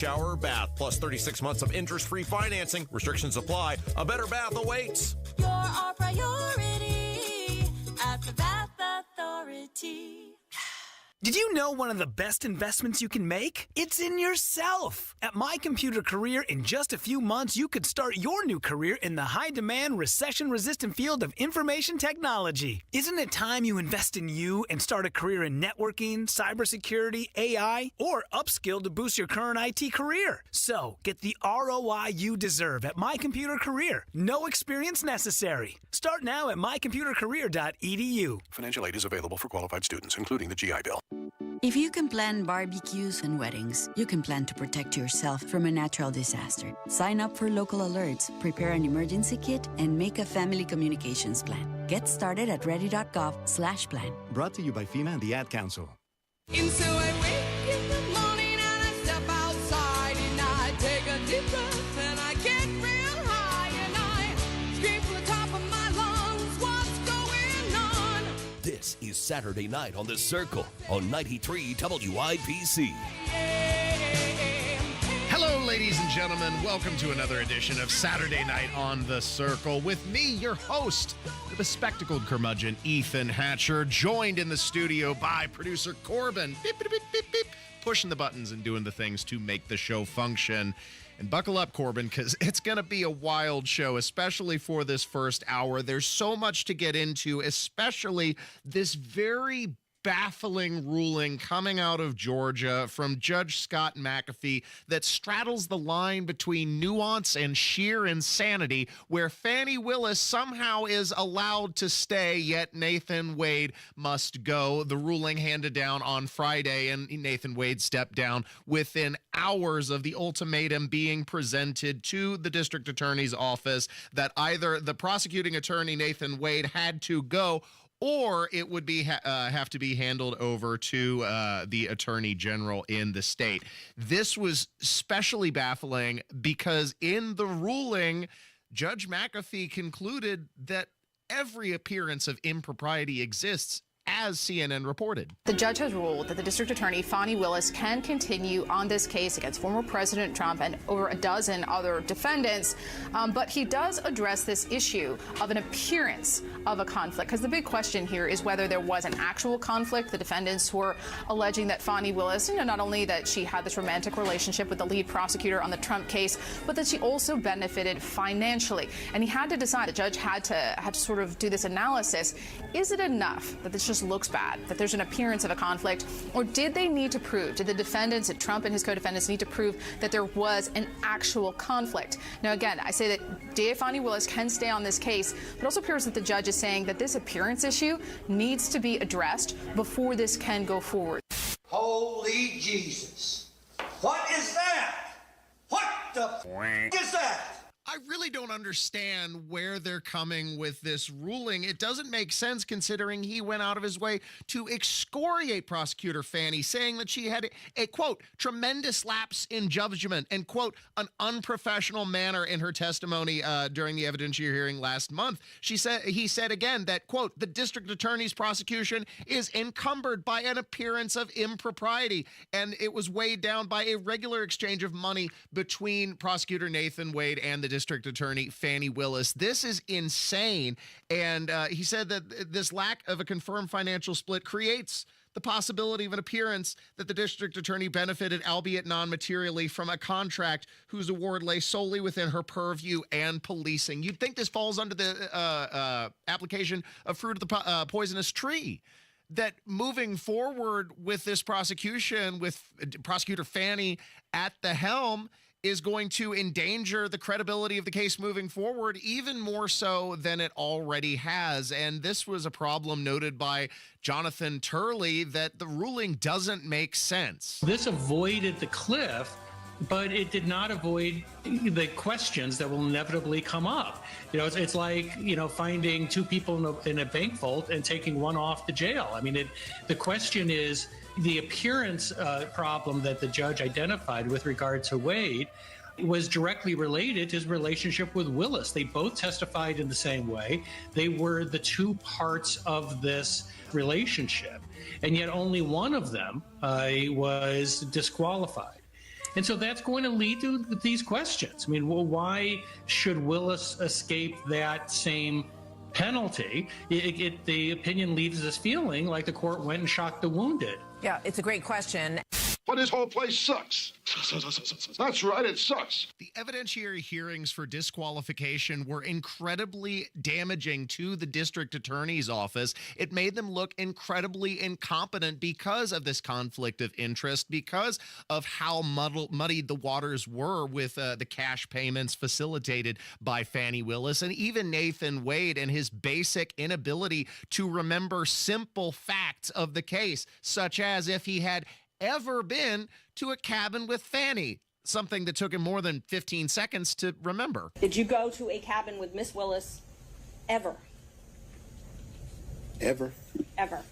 Shower, bath, plus 36 months of interest-free financing. Restrictions apply. A better bath awaits. You're our priority at the Bath Authority. Did you know one of the best investments you can make? It's in yourself. At My Computer Career, in just a few months, you could start your new career in the high-demand, recession-resistant field of information technology. Isn't it time you invest in you and start a career in networking, cybersecurity, AI, or upskill to boost your current IT career? So, get the ROI you deserve at My Computer Career. No experience necessary. Start now at mycomputercareer.edu. Financial aid is available for qualified students, including the GI Bill. If you can plan barbecues and weddings, you can plan to protect yourself from a natural disaster. Sign up for local alerts, prepare an emergency kit, and make a family communications plan. Get started at ready.gov/plan. Brought to you by FEMA and the Ad Council. And so I wake in the morning and I step outside and I take a deep breath and I get real high and I scream from the top of my lungs, what's going on? This is Saturday Night on The Circle on 93 WIPC. Hello, ladies and gentlemen. Welcome to another edition of Saturday Night on The Circle with me, your host, the bespectacled curmudgeon, Ethan Hatcher, joined in the studio by producer Corbin, beep, beep, beep, beep, beep, pushing the buttons and doing the things to make the show function. And buckle up, Corbin, because it's going to be a wild show, especially for this first hour. There's so much to get into, especially this very baffling ruling coming out of Georgia from Judge Scott McAfee that straddles the line between nuance and sheer insanity, where Fani Willis somehow is allowed to stay, yet Nathan Wade must go. The ruling handed down on Friday, and Nathan Wade stepped down within hours of the ultimatum being presented to the district attorney's office that either the prosecuting attorney, Nathan Wade, had to go, or it would be have to be handled over to the attorney general in the state. This was especially baffling because in the ruling, Judge McAfee concluded that every appearance of impropriety exists, as CNN reported. The judge has ruled that the district attorney, Fani Willis, can continue on this case against former President Trump and over a dozen other defendants. But he does address this issue of an appearance of a conflict, because the big question here is whether there was an actual conflict. The defendants were alleging that Fani Willis, not only that she had this romantic relationship with the lead prosecutor on the Trump case, but that she also benefited financially. And he had to decide, the judge had to sort of do this analysis. Is it enough that this just looks bad, that there's an appearance of a conflict, or did they need to prove, did the defendants, Trump and his co-defendants, need to prove that there was an actual conflict? Now, again, I say that DA Fani Willis can stay on this case, but it also appears that the judge is saying that this appearance issue needs to be addressed before this can go forward. Holy Jesus. What is that? What the is that? I really don't understand where they're coming with this ruling. It doesn't make sense considering he went out of his way to excoriate prosecutor Fani, saying that she had a, quote, tremendous lapse in judgment and, quote, an unprofessional manner in her testimony during the evidentiary hearing last month. He said again that, quote, the district attorney's prosecution is encumbered by an appearance of impropriety, and it was weighed down by a regular exchange of money between prosecutor Nathan Wade and the district attorney Fani Willis. This is insane. And he said that this lack of a confirmed financial split creates the possibility of an appearance that the district attorney benefited, albeit non-materially, from a contract whose award lay solely within her purview and policing. You'd think this falls under the application of fruit of the poisonous tree. That moving forward with this prosecution, with prosecutor Fani at the helm, is going to endanger the credibility of the case moving forward, even more so than it already has. And this was a problem noted by Jonathan Turley, that the ruling doesn't make sense. This avoided the cliff, but it did not avoid the questions that will inevitably come up. It's like, finding two people in a bank vault and taking one off to jail. I mean, the question is, the appearance problem that the judge identified with regard to Wade was directly related to his relationship with Willis. They both testified in the same way. They were the two parts of this relationship, and yet only one of them was disqualified. And so that's going to lead to these questions. I mean, well, why should Willis escape that same penalty? The opinion leaves us feeling like the court went and shot the wounded. Yeah, it's a great question. But this whole place sucks. That's right, it sucks. The evidentiary hearings for disqualification were incredibly damaging to the district attorney's office. It made them look incredibly incompetent because of this conflict of interest, because of how muddied the waters were with the cash payments facilitated by Fani Willis, and even Nathan Wade and his basic inability to remember simple facts of the case, such as if he had ever been to a cabin with Fani, something that took him more than 15 seconds to remember. Did you go to a cabin with Miss Willis ever? Ever? Ever.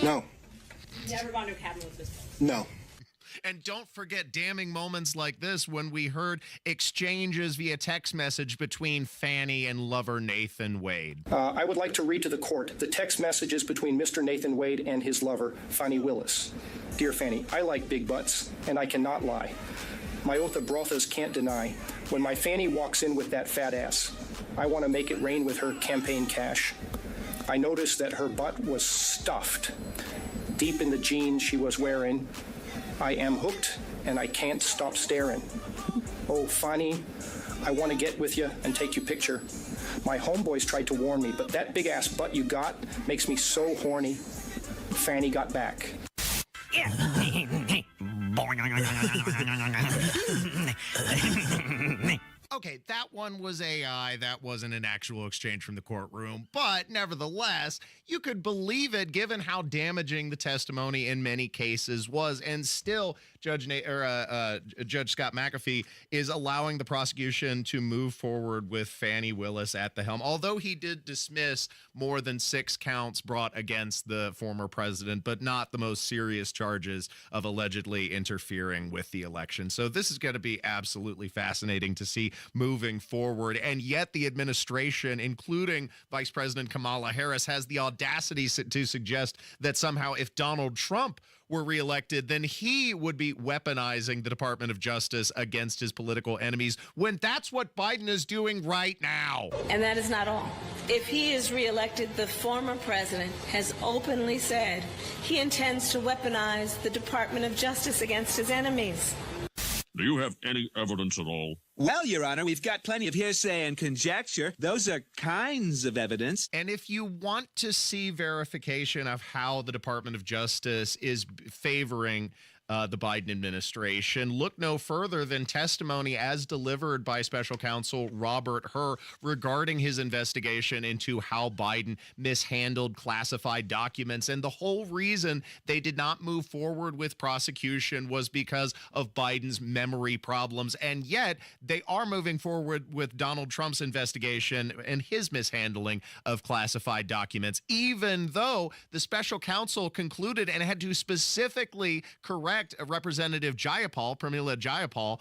No. Never gone to a cabin with Miss Willis? No. And don't forget damning moments like this when we heard exchanges via text message between Fani and lover Nathan Wade. I would like to read to the court the text messages between Mr. Nathan Wade and his lover, Fani Willis. Dear Fani, I like big butts, and I cannot lie. My oath of brothas can't deny. When my Fani walks in with that fat ass, I want to make it rain with her campaign cash. I noticed that her butt was stuffed deep in the jeans she was wearing. I am hooked, and I can't stop staring. Oh, Fani, I want to get with you and take your picture. My homeboys tried to warn me, but that big-ass butt you got makes me so horny. Fani got back. Okay, that one was AI. That wasn't an actual exchange from the courtroom. But nevertheless, you could believe it given how damaging the testimony in many cases was. And still, Judge Scott McAfee is allowing the prosecution to move forward with Fani Willis at the helm. Although he did dismiss more than 6 counts brought against the former president, but not the most serious charges of allegedly interfering with the election. So this is going to be absolutely fascinating to see moving forward. And yet the administration, including Vice President Kamala Harris, has the audacity to suggest that somehow if Donald Trump were reelected, then he would be weaponizing the Department of Justice against his political enemies, when that's what Biden is doing right now. And that is not all. If he is reelected, the former president has openly said he intends to weaponize the Department of Justice against his enemies. Do you have any evidence at all? Well, Your Honor, we've got plenty of hearsay and conjecture. Those are kinds of evidence. And if you want to see verification of how the Department of Justice is favoring the Biden administration, look no further than testimony as delivered by Special Counsel Robert Hur regarding his investigation into how Biden mishandled classified documents. And the whole reason they did not move forward with prosecution was because of Biden's memory problems. And yet they are moving forward with Donald Trump's investigation and his mishandling of classified documents, even though the special counsel concluded and had to specifically correct Representative Jayapal, Pramila Jayapal,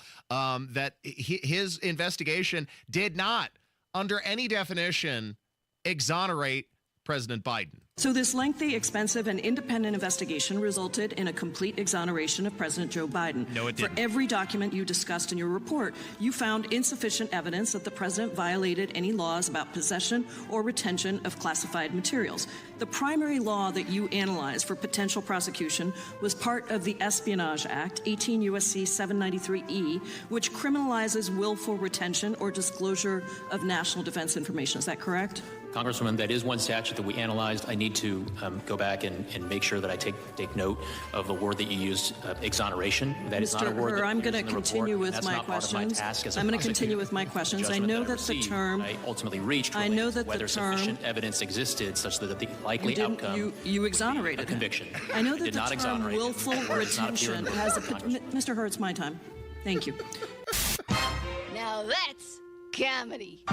that his investigation did not, under any definition, exonerate President Biden. So this lengthy, expensive, and independent investigation resulted in a complete exoneration of President Joe Biden. No, it didn't. For every document you discussed in your report, you found insufficient evidence that the president violated any laws about possession or retention of classified materials. The primary law that you analyzed for potential prosecution was part of the Espionage Act, 18 U.S.C. 793E, which criminalizes willful retention or disclosure of national defense information. Is that correct? Congresswoman, that is one statute that we analyzed. I need to go back and make sure that I take note of the word that you used, exoneration. That is not a word that I'm going to appears in the continue report, with my questions. I'm going to continue with my questions. I know that the term I ultimately reached I know that whether the term sufficient evidence existed such that the likely outcome you exonerated a conviction. I know that did the not term exonerate him. willful That word does not appear in retention the has a report, Mr. Hur, it's my time. Thank you. Now that's comedy.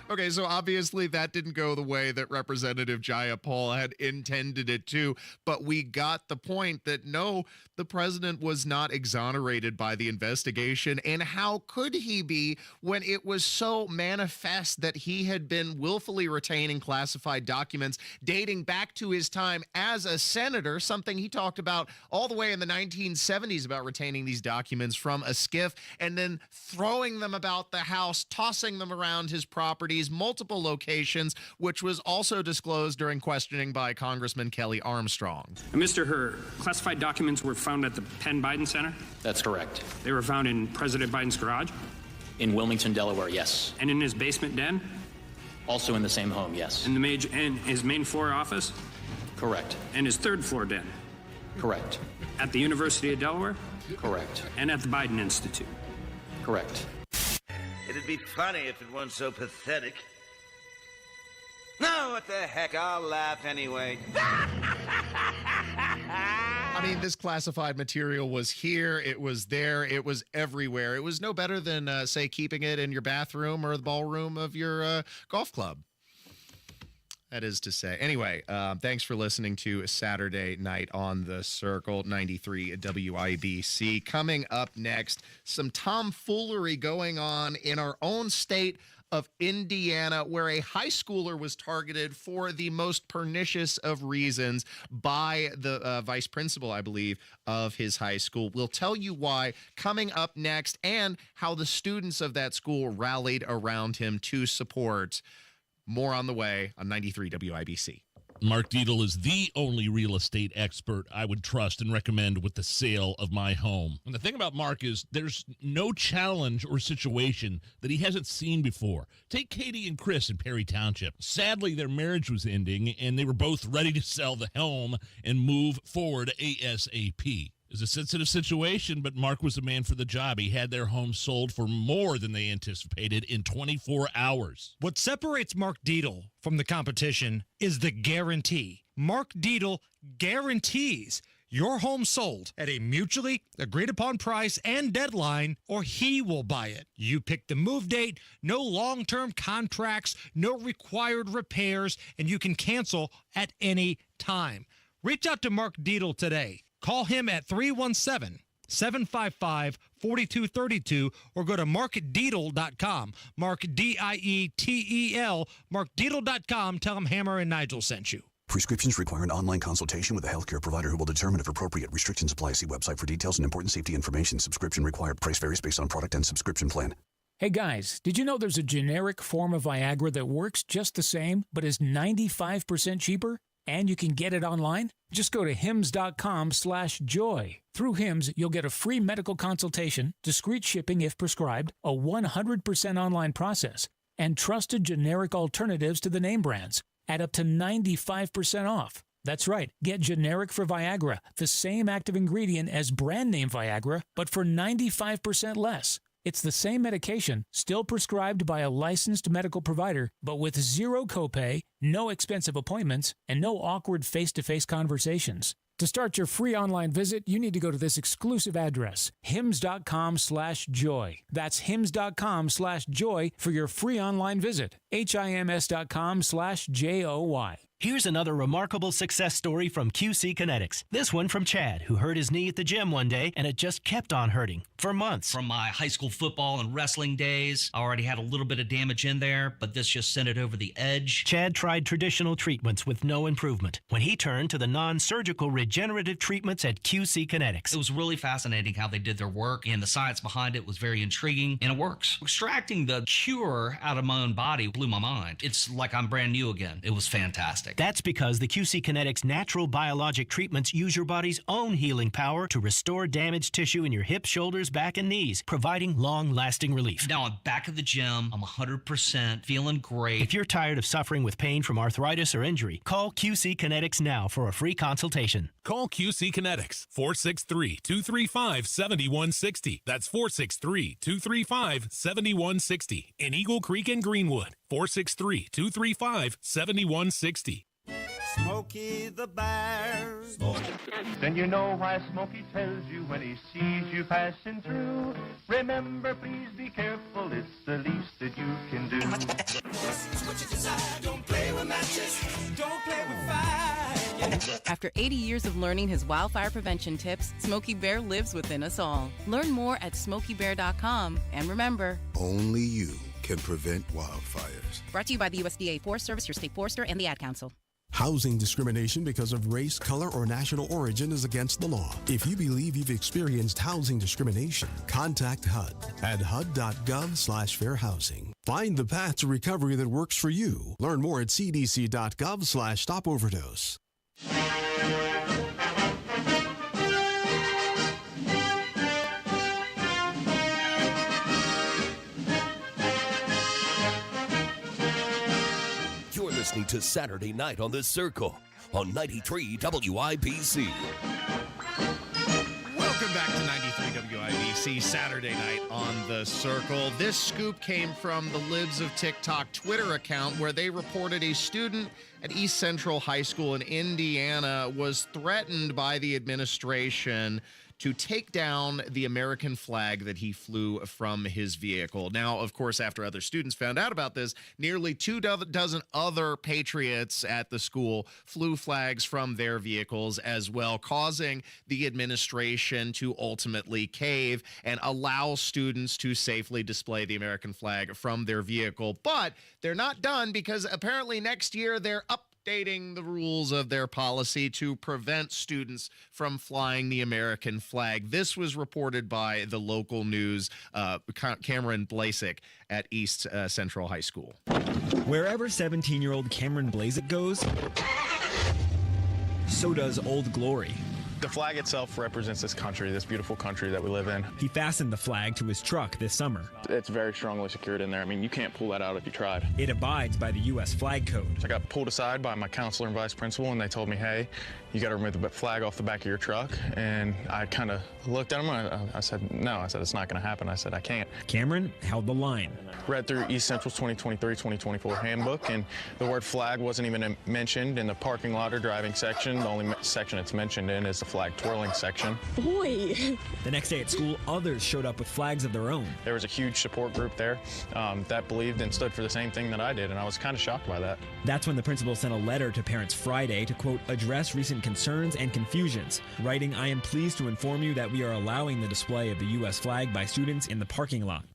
Okay, so obviously that didn't go the way that Representative Jayapal had intended it to, but we got the point that no, the president was not exonerated by the investigation, and how could he be when it was so manifest that he had been willfully retaining classified documents dating back to his time as a senator, something he talked about all the way in the 1970s about retaining these documents from a SCIF and then throwing them about the house, tossing them around his properties, multiple locations, which was also disclosed during questioning by Congressman Kelly Armstrong. Mr. Hur, classified documents were found at the Penn Biden Center? That's correct. They were found in President Biden's garage? In Wilmington, Delaware, yes. And in his basement den? Also in the same home, yes. In his main floor office? Correct. And his third floor den? Correct. At the University of Delaware? Correct. And at the Biden Institute? Correct. It'd be funny if it weren't so pathetic. No, what the heck, I'll laugh anyway. I mean, this classified material was here, it was there, it was everywhere. It was no better than, say, keeping it in your bathroom or the ballroom of your golf club. That is to say. Anyway, thanks for listening to Saturday Night on the Circle, 93 WIBC. Coming up next, some tomfoolery going on in our own state of Indiana, where a high schooler was targeted for the most pernicious of reasons by the vice principal, I believe, of his high school. We'll tell you why coming up next, and how the students of that school rallied around him to support. More on the way on 93 WIBC. Mark Dietel is the only real estate expert I would trust and recommend with the sale of my home. And the thing about Mark is there's no challenge or situation that he hasn't seen before. Take Katie and Chris in Perry Township. Sadly, their marriage was ending, and they were both ready to sell the home and move forward ASAP. It was a sensitive situation, but Mark was the man for the job. He had their home sold for more than they anticipated in 24 hours. What separates Mark Dietel from the competition is the guarantee. Mark Dietel guarantees your home sold at a mutually agreed upon price and deadline, or he will buy it. You pick the move date, no long-term contracts, no required repairs, and you can cancel at any time. Reach out to Mark Dietel today. Call him at 317-755-4232 or go to markdietel.com. Mark, D-I-E-T-E-L, markdietel.com. Tell him Hammer and Nigel sent you. Prescriptions require an online consultation with a healthcare provider who will determine if appropriate. Restrictions apply. See website for details and important safety information. Subscription required. Price varies based on product and subscription plan. Hey guys, did you know there's a generic form of Viagra that works just the same but is 95% cheaper? And you can get it online? Just go to hims.com/joy. Through Hims, you'll get a free medical consultation, discreet shipping if prescribed, a 100% online process, and trusted generic alternatives to the name brands at up to 95% off. That's right, get generic for Viagra, the same active ingredient as brand name Viagra, but for 95% less. It's the same medication, still prescribed by a licensed medical provider, but with zero copay, no expensive appointments, and no awkward face-to-face conversations. To start your free online visit, you need to go to this exclusive address, hims.com/joy. That's hims.com/joy for your free online visit. HIMS.com/JOY. Here's another remarkable success story from QC Kinetics. This one from Chad, who hurt his knee at the gym one day, and it just kept on hurting for months. From my high school football and wrestling days, I already had a little bit of damage in there, but this just sent it over the edge. Chad tried traditional treatments with no improvement when he turned to the non-surgical regenerative treatments at QC Kinetics. It was really fascinating how they did their work, and the science behind it was very intriguing, and it works. Extracting the cure out of my own body blew my mind. It's like I'm brand new again. It was fantastic. That's because the QC Kinetics natural biologic treatments use your body's own healing power to restore damaged tissue in your hips, shoulders, back, and knees, providing long-lasting relief. Now I'm back at the gym. I'm 100%, feeling great. If you're tired of suffering with pain from arthritis or injury, call QC Kinetics now for a free consultation. Call QC Kinetics, 463-235-7160. That's 463-235-7160. In Eagle Creek and Greenwood, 463-235-7160. Smokey the Bear. Then you know why Smokey tells you when he sees you passing through. Remember, please be careful, it's the least that you can do. What you desire, don't play with matches, don't play with fire. After 80 years of learning his wildfire prevention tips, Smokey Bear lives within us all. Learn more at SmokeyBear.com. And remember, only you can prevent wildfires. Brought to you by the USDA Forest Service, your state forester, and the Ad Council. Housing discrimination because of race, color, or national origin is against the law. If you believe you've experienced housing discrimination, contact HUD at hud.gov/fair housing. Find the path to recovery that works for you. Learn more at cdc.gov/stop overdose. You're listening to Saturday Night on The Circle on 93 WIBC. Welcome back to 93 WIBC, Saturday Night on The Circle. This scoop came from the Libs of TikTok Twitter account, where they reported a student at East Central High School in Indiana was threatened by the administration to take down the American flag that he flew from his vehicle. Now, of course, after other students found out about this, nearly 24 other patriots at the school flew flags from their vehicles as well, causing the administration to ultimately cave and allow students to safely display the American flag from their vehicle. But they're not done, because apparently next year they're updating the rules of their policy to prevent students from flying the American flag. This was reported by the local news, Cameron Blasek at East Central High School. Wherever 17-year-old Cameron Blasek goes, so does Old Glory. The flag itself represents this country, this beautiful country that we live in. He fastened the flag to his truck this summer. It's very strongly secured in there. I mean, you can't pull that out if you tried. It abides by the U.S. flag code. I got pulled aside by my counselor and vice principal, and they told me, hey, you got to remove the flag off the back of your truck. And I kind of looked at him, and I said, no. I said, it's not going to happen. I said, I can't. Cameron held the line. Read through East Central's 2023-2024 handbook, and the word flag wasn't even mentioned in the parking lot or driving section. The only section it's mentioned in is the flag twirling section. Boy! The next day at school, others showed up with flags of their own. There was a huge support group there that believed and stood for the same thing that I did, and I was kind of shocked by that. That's when the principal sent a letter to parents Friday to, quote, address recent concerns and confusions, writing, I am pleased to inform you that we are allowing the display of the U.S. flag by students in the parking lot.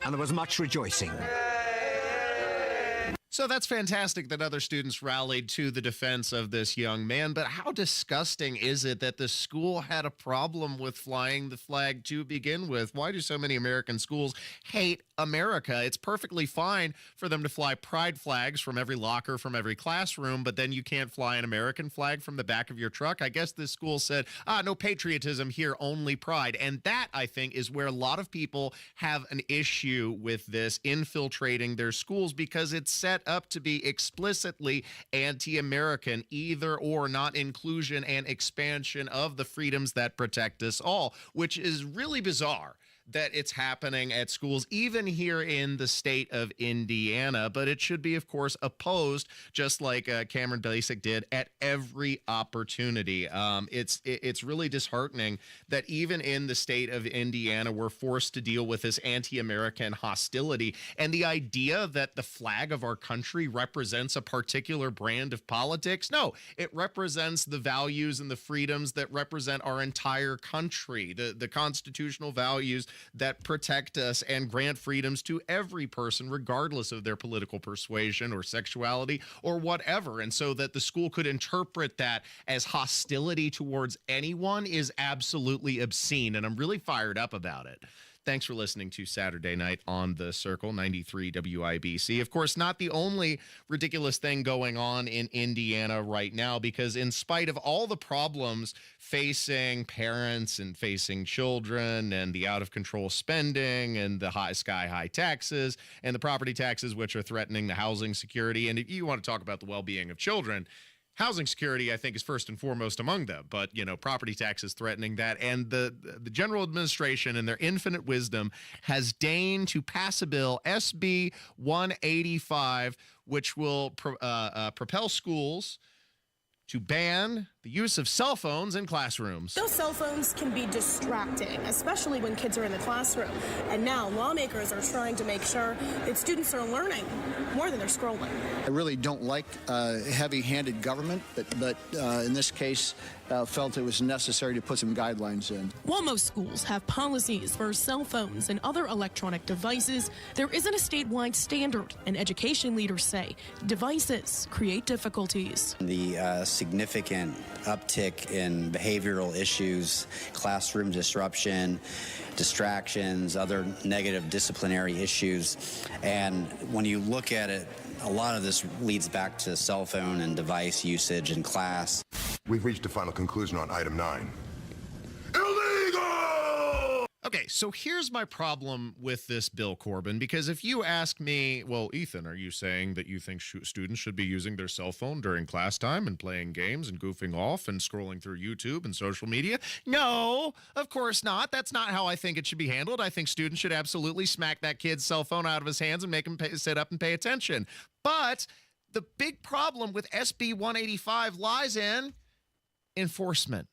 And there was much rejoicing. So that's fantastic that other students rallied to the defense of this young man, but how disgusting is it that the school had a problem with flying the flag to begin with? Why do so many American schools hate America? It's perfectly fine for them to fly pride flags from every locker, from every classroom, but then you can't fly an American flag from the back of your truck. I guess this school said, no patriotism here, only pride. And that, I think, is where a lot of people have an issue with this infiltrating their schools, because it's set up to be explicitly anti-American, either or, not inclusion and expansion of the freedoms that protect us all, which is really bizarre that it's happening at schools, even here in the state of Indiana. But it should be, of course, opposed, just like Cameron Blasek did, at every opportunity. It's really disheartening that even in the state of Indiana, we're forced to deal with this anti-American hostility. And the idea that the flag of our country represents a particular brand of politics, no, it represents the values and the freedoms that represent our entire country, the constitutional values that protect us and grant freedoms to every person, regardless of their political persuasion or sexuality or whatever. And so that the school could interpret that as hostility towards anyone is absolutely obscene. And I'm really fired up about it. Thanks for listening to Saturday Night on The Circle, 93 WIBC. Of course, not the only ridiculous thing going on in Indiana right now, because in spite of all the problems facing parents and facing children and the out-of-control spending and the sky-high taxes and the property taxes, which are threatening the housing security, and if you want to talk about the well-being of children, housing security, I think, is first and foremost among them. But, property taxes threatening that. And the general administration, in their infinite wisdom, has deigned to pass a bill, SB 185, which will propel schools to ban the use of cell phones in classrooms. Those cell phones can be distracting, especially when kids are in the classroom. And now lawmakers are trying to make sure that students are learning more than they're scrolling. I really don't like heavy-handed government, but in this case, felt it was necessary to put some guidelines in. While most schools have policies for cell phones and other electronic devices, there isn't a statewide standard, and education leaders say devices create difficulties. The significant uptick in behavioral issues, classroom disruption, distractions, other negative disciplinary issues, and when you look at it, a lot of this leads back to cell phone and device usage in class. We've reached a final conclusion on item 9. Okay, so here's my problem with this bill, Corbin, because if you ask me, well, Ethan, are you saying that you think students should be using their cell phone during class time and playing games and goofing off and scrolling through YouTube and social media? No, of course not. That's not how I think it should be handled. I think students should absolutely smack that kid's cell phone out of his hands and make him sit up and pay attention. But the big problem with SB 185 lies in enforcement.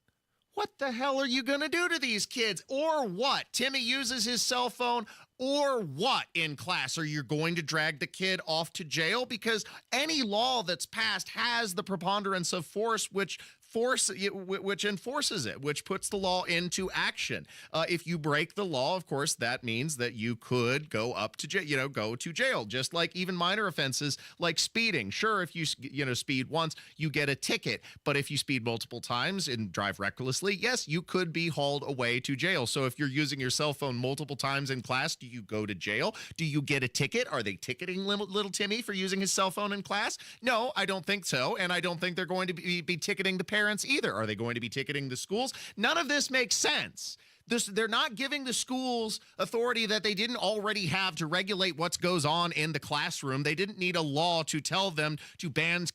What the hell are you going to do to these kids? Or what? Timmy uses his cell phone, or what in class? Are you going to drag the kid off to jail? Because any law that's passed has the preponderance of force, which enforces it, which puts the law into action. If you break the law, of course, that means that you could go up to jail, go to jail, just like even minor offenses like speeding. Sure, if you speed once, you get a ticket, but if you speed multiple times and drive recklessly, yes, you could be hauled away to jail. So if you're using your cell phone multiple times in class, do you go to jail? Do you get a ticket? Are they ticketing little Timmy for using his cell phone in class? No, I don't think so, and I don't think they're going to be ticketing the parents either. Are they going to be ticketing the schools? None of this makes sense. They're not giving the schools authority that they didn't already have to regulate what goes on in the classroom. They didn't need a law to tell them to ban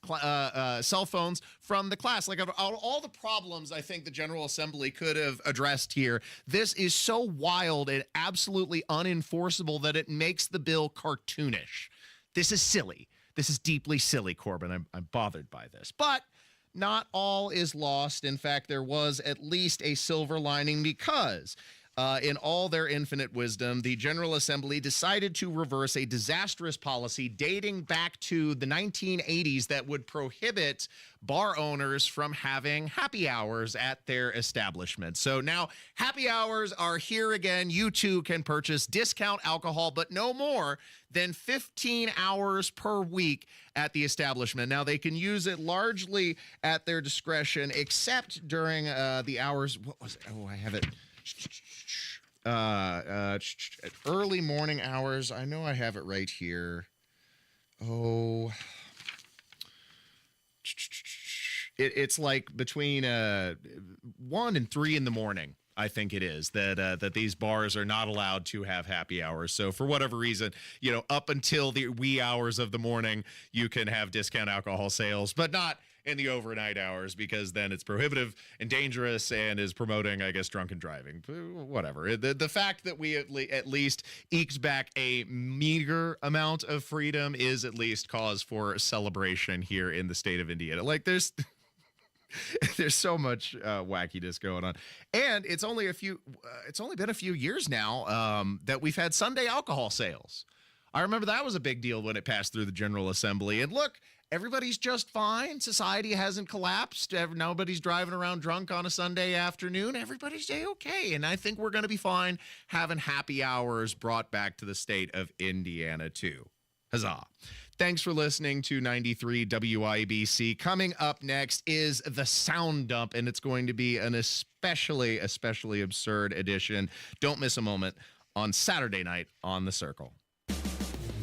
cell phones from the class. Like, of all the problems I think the General Assembly could have addressed here, this is so wild and absolutely unenforceable that it makes the bill cartoonish. This is silly. This is deeply silly, Corbin. I'm bothered by this. But not all is lost. In fact, there was at least a silver lining because in all their infinite wisdom, the General Assembly decided to reverse a disastrous policy dating back to the 1980s that would prohibit bar owners from having happy hours at their establishment. So now happy hours are here again. You too can purchase discount alcohol, but no more than 15 hours per week at the establishment. Now, they can use it largely at their discretion, except during the hours. What was it? Oh, I have it. Early morning hours. I know I have it right here. Oh, it's like between 1 and 3 in the morning. I think it is that these bars are not allowed to have happy hours. So for whatever reason, up until the wee hours of the morning, you can have discount alcohol sales, but not in the overnight hours, because then it's prohibitive and dangerous and is promoting, I guess, drunken driving. Whatever. The fact that we at least eked back a meager amount of freedom is at least cause for celebration here in the state of Indiana. Like, there's so much wackiness going on, and it's only been a few years now that we've had Sunday alcohol sales. I remember that was a big deal when it passed through the General Assembly. And look, everybody's just fine. Society hasn't collapsed. Nobody's driving around drunk on a Sunday afternoon. Everybody's okay. And I think we're going to be fine having happy hours brought back to the state of Indiana too. Huzzah. Thanks for listening to 93 WIBC. Coming up next is the Sound Dump, and it's going to be an especially absurd edition. Don't miss a moment on Saturday night on The Circle.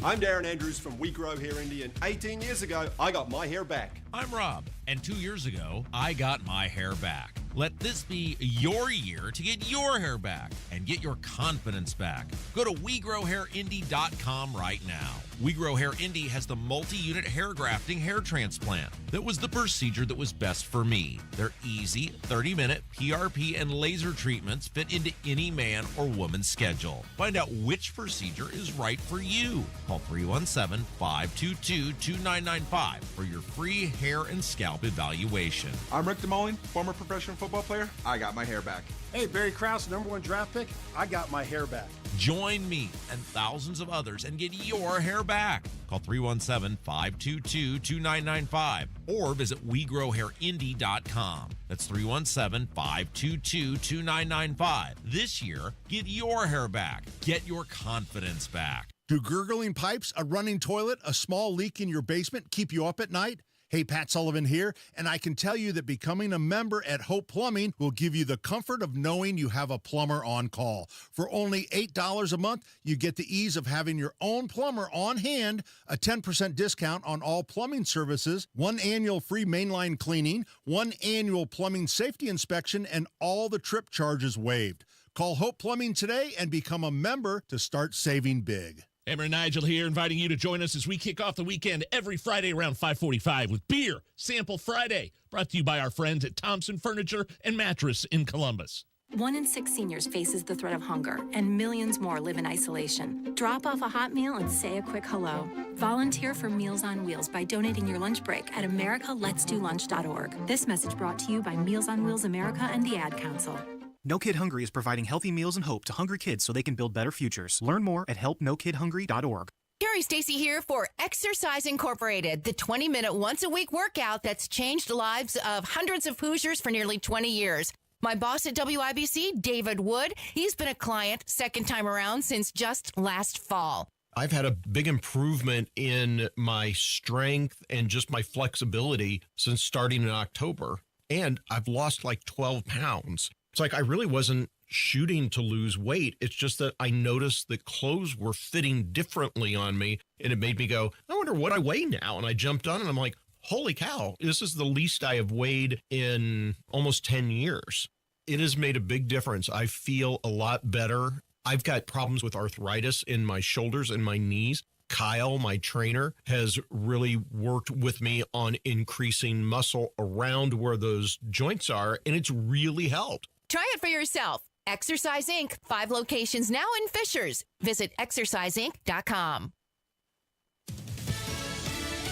I'm Darren Andrews from We Grow Hair India, and 18 years ago, I got my hair back. I'm Rob, and 2 years ago, I got my hair back. Let this be your year to get your hair back and get your confidence back. Go to WeGrowHairIndy.com right now. We Grow Hair Indy has the multi-unit hair grafting hair transplant. That was the procedure that was best for me. Their easy 30-minute PRP and laser treatments fit into any man or woman's schedule. Find out which procedure is right for you. Call 317-522-2995 for your free hair and scalp evaluation. I'm Rick DeMoline, former professional football player. I got my hair back. Hey, Barry Krause, #1 draft pick. I got my hair back. Join me and thousands of others and get your hair back. Call 317-522-2995 or visit WeGrowHairIndy.com. That's 317-522-2995. This year, get your hair back. Get your confidence back. Do gurgling pipes, a running toilet, a small leak in your basement keep you up at night? Hey, Pat Sullivan here, and I can tell you that becoming a member at Hope Plumbing will give you the comfort of knowing you have a plumber on call. For only $8 a month, you get the ease of having your own plumber on hand, a 10% discount on all plumbing services, 1 annual free mainline cleaning, 1 annual plumbing safety inspection, and all the trip charges waived. Call Hope Plumbing today and become a member to start saving big. Emmer and Nigel here, inviting you to join us as we kick off the weekend every Friday around 5:45 with Beer Sample Friday, brought to you by our friends at Thompson Furniture and Mattress in Columbus. 1 in 6 seniors faces the threat of hunger, and millions more live in isolation. Drop off a hot meal and say a quick hello. Volunteer for Meals on Wheels by donating your lunch break at americaletsdolunch.org. This message brought to you by Meals on Wheels America and the Ad Council. No Kid Hungry is providing healthy meals and hope to hungry kids so they can build better futures. Learn more at helpnokidhungry.org. Carrie Stacy here for Exercise Incorporated, the 20-minute once-a-week workout that's changed the lives of hundreds of Hoosiers for nearly 20 years. My boss at WIBC, David Wood, he's been a client second time around since just last fall. I've had a big improvement in my strength and just my flexibility since starting in October. And I've lost like 12 pounds. It's like I really wasn't shooting to lose weight. It's just that I noticed that clothes were fitting differently on me, and it made me go, I wonder what I weigh now. And I jumped on and I'm like, holy cow, this is the least I have weighed in almost 10 years. It has made a big difference. I feel a lot better. I've got problems with arthritis in my shoulders and my knees. Kyle, my trainer, has really worked with me on increasing muscle around where those joints are, and it's really helped. Try it for yourself. Exercise Inc., 5 locations now in Fishers. Visit exerciseinc.com.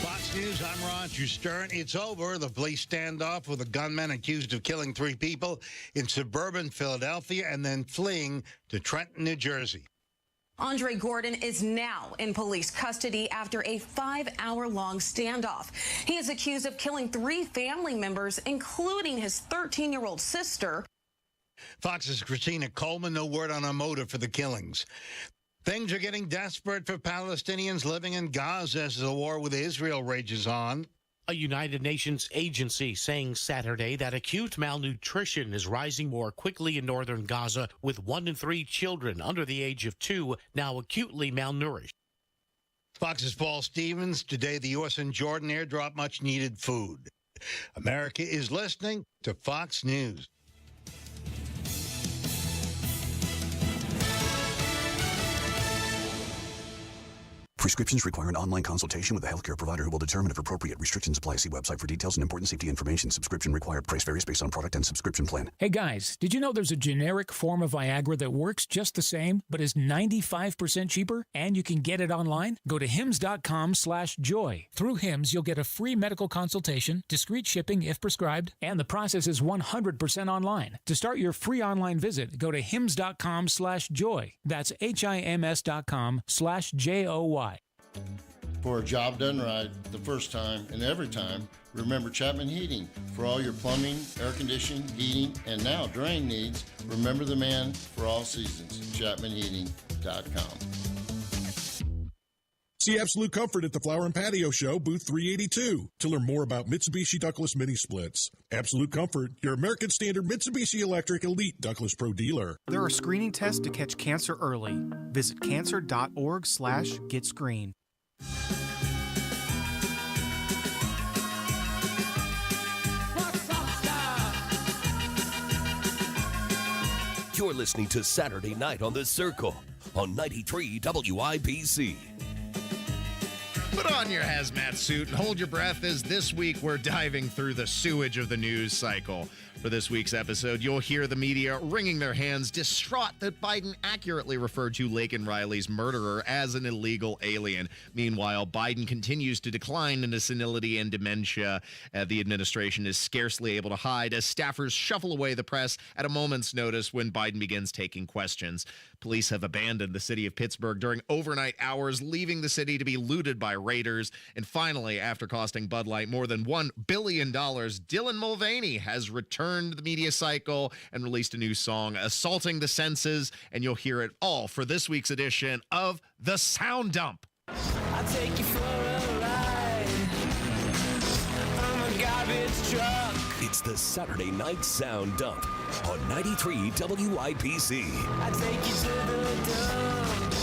Fox News, I'm Roger Stern. It's over. The police standoff with a gunman accused of killing 3 people in suburban Philadelphia and then fleeing to Trenton, New Jersey. Andre Gordon is now in police custody after a 5-hour-long standoff. He is accused of killing 3 family members, including his 13-year-old sister. Fox's Christina Coleman, no word on a motive for the killings. Things are getting desperate for Palestinians living in Gaza as the war with Israel rages on. A United Nations agency saying Saturday that acute malnutrition is rising more quickly in northern Gaza, with 1 in 3 children under the age of 2 now acutely malnourished. Fox's Paul Stevens. Today, the U.S. and Jordan airdrop much-needed food. America is listening to Fox News. Prescriptions require an online consultation with a healthcare provider who will determine if appropriate. Restrictions apply. See website for details and important safety information. Subscription required. Price varies based on product and subscription plan. Hey guys, did you know there's a generic form of Viagra that works just the same, but is 95% cheaper? And you can get it online? Go to hims.com/joy. Through Hims, you'll get a free medical consultation, discreet shipping if prescribed, and the process is 100% online. To start your free online visit, go to hims.com/joy. That's HIMS.com/JOY. For a job done right the first time and every time, remember Chapman Heating. For all your plumbing, air conditioning, heating, and now drain needs, remember the man for all seasons. ChapmanHeating.com. See Absolute Comfort at the Flower and Patio Show, booth 382, to learn more about Mitsubishi Douglas Mini Splits. Absolute Comfort, your American Standard Mitsubishi Electric Elite Douglas Pro dealer. There are screening tests to catch cancer early. Visit cancer.org/getscreened. You're listening to Saturday Night on the Circle on 93 WIBC. Put on your hazmat suit and hold your breath as this week we're diving through the sewage of the news cycle. For this week's episode, you'll hear the media wringing their hands, distraught that Biden accurately referred to Laken Riley's murderer as an illegal alien. Meanwhile, Biden continues to decline into senility and dementia. The administration is scarcely able to hide as staffers shuffle away the press at a moment's notice when Biden begins taking questions. Police have abandoned the city of Pittsburgh during overnight hours, leaving the city to be looted by raiders. And finally, after costing Bud Light more than $1 billion, Dylan Mulvaney has returned to the media cycle and released a new song, Assaulting the Senses. And you'll hear it all for this week's edition of The Sound Dump. I'll take you for a ride. I'm a garbage truck. It's the Saturday Night Sound Dump on 93 WIBC. I take you to the dump.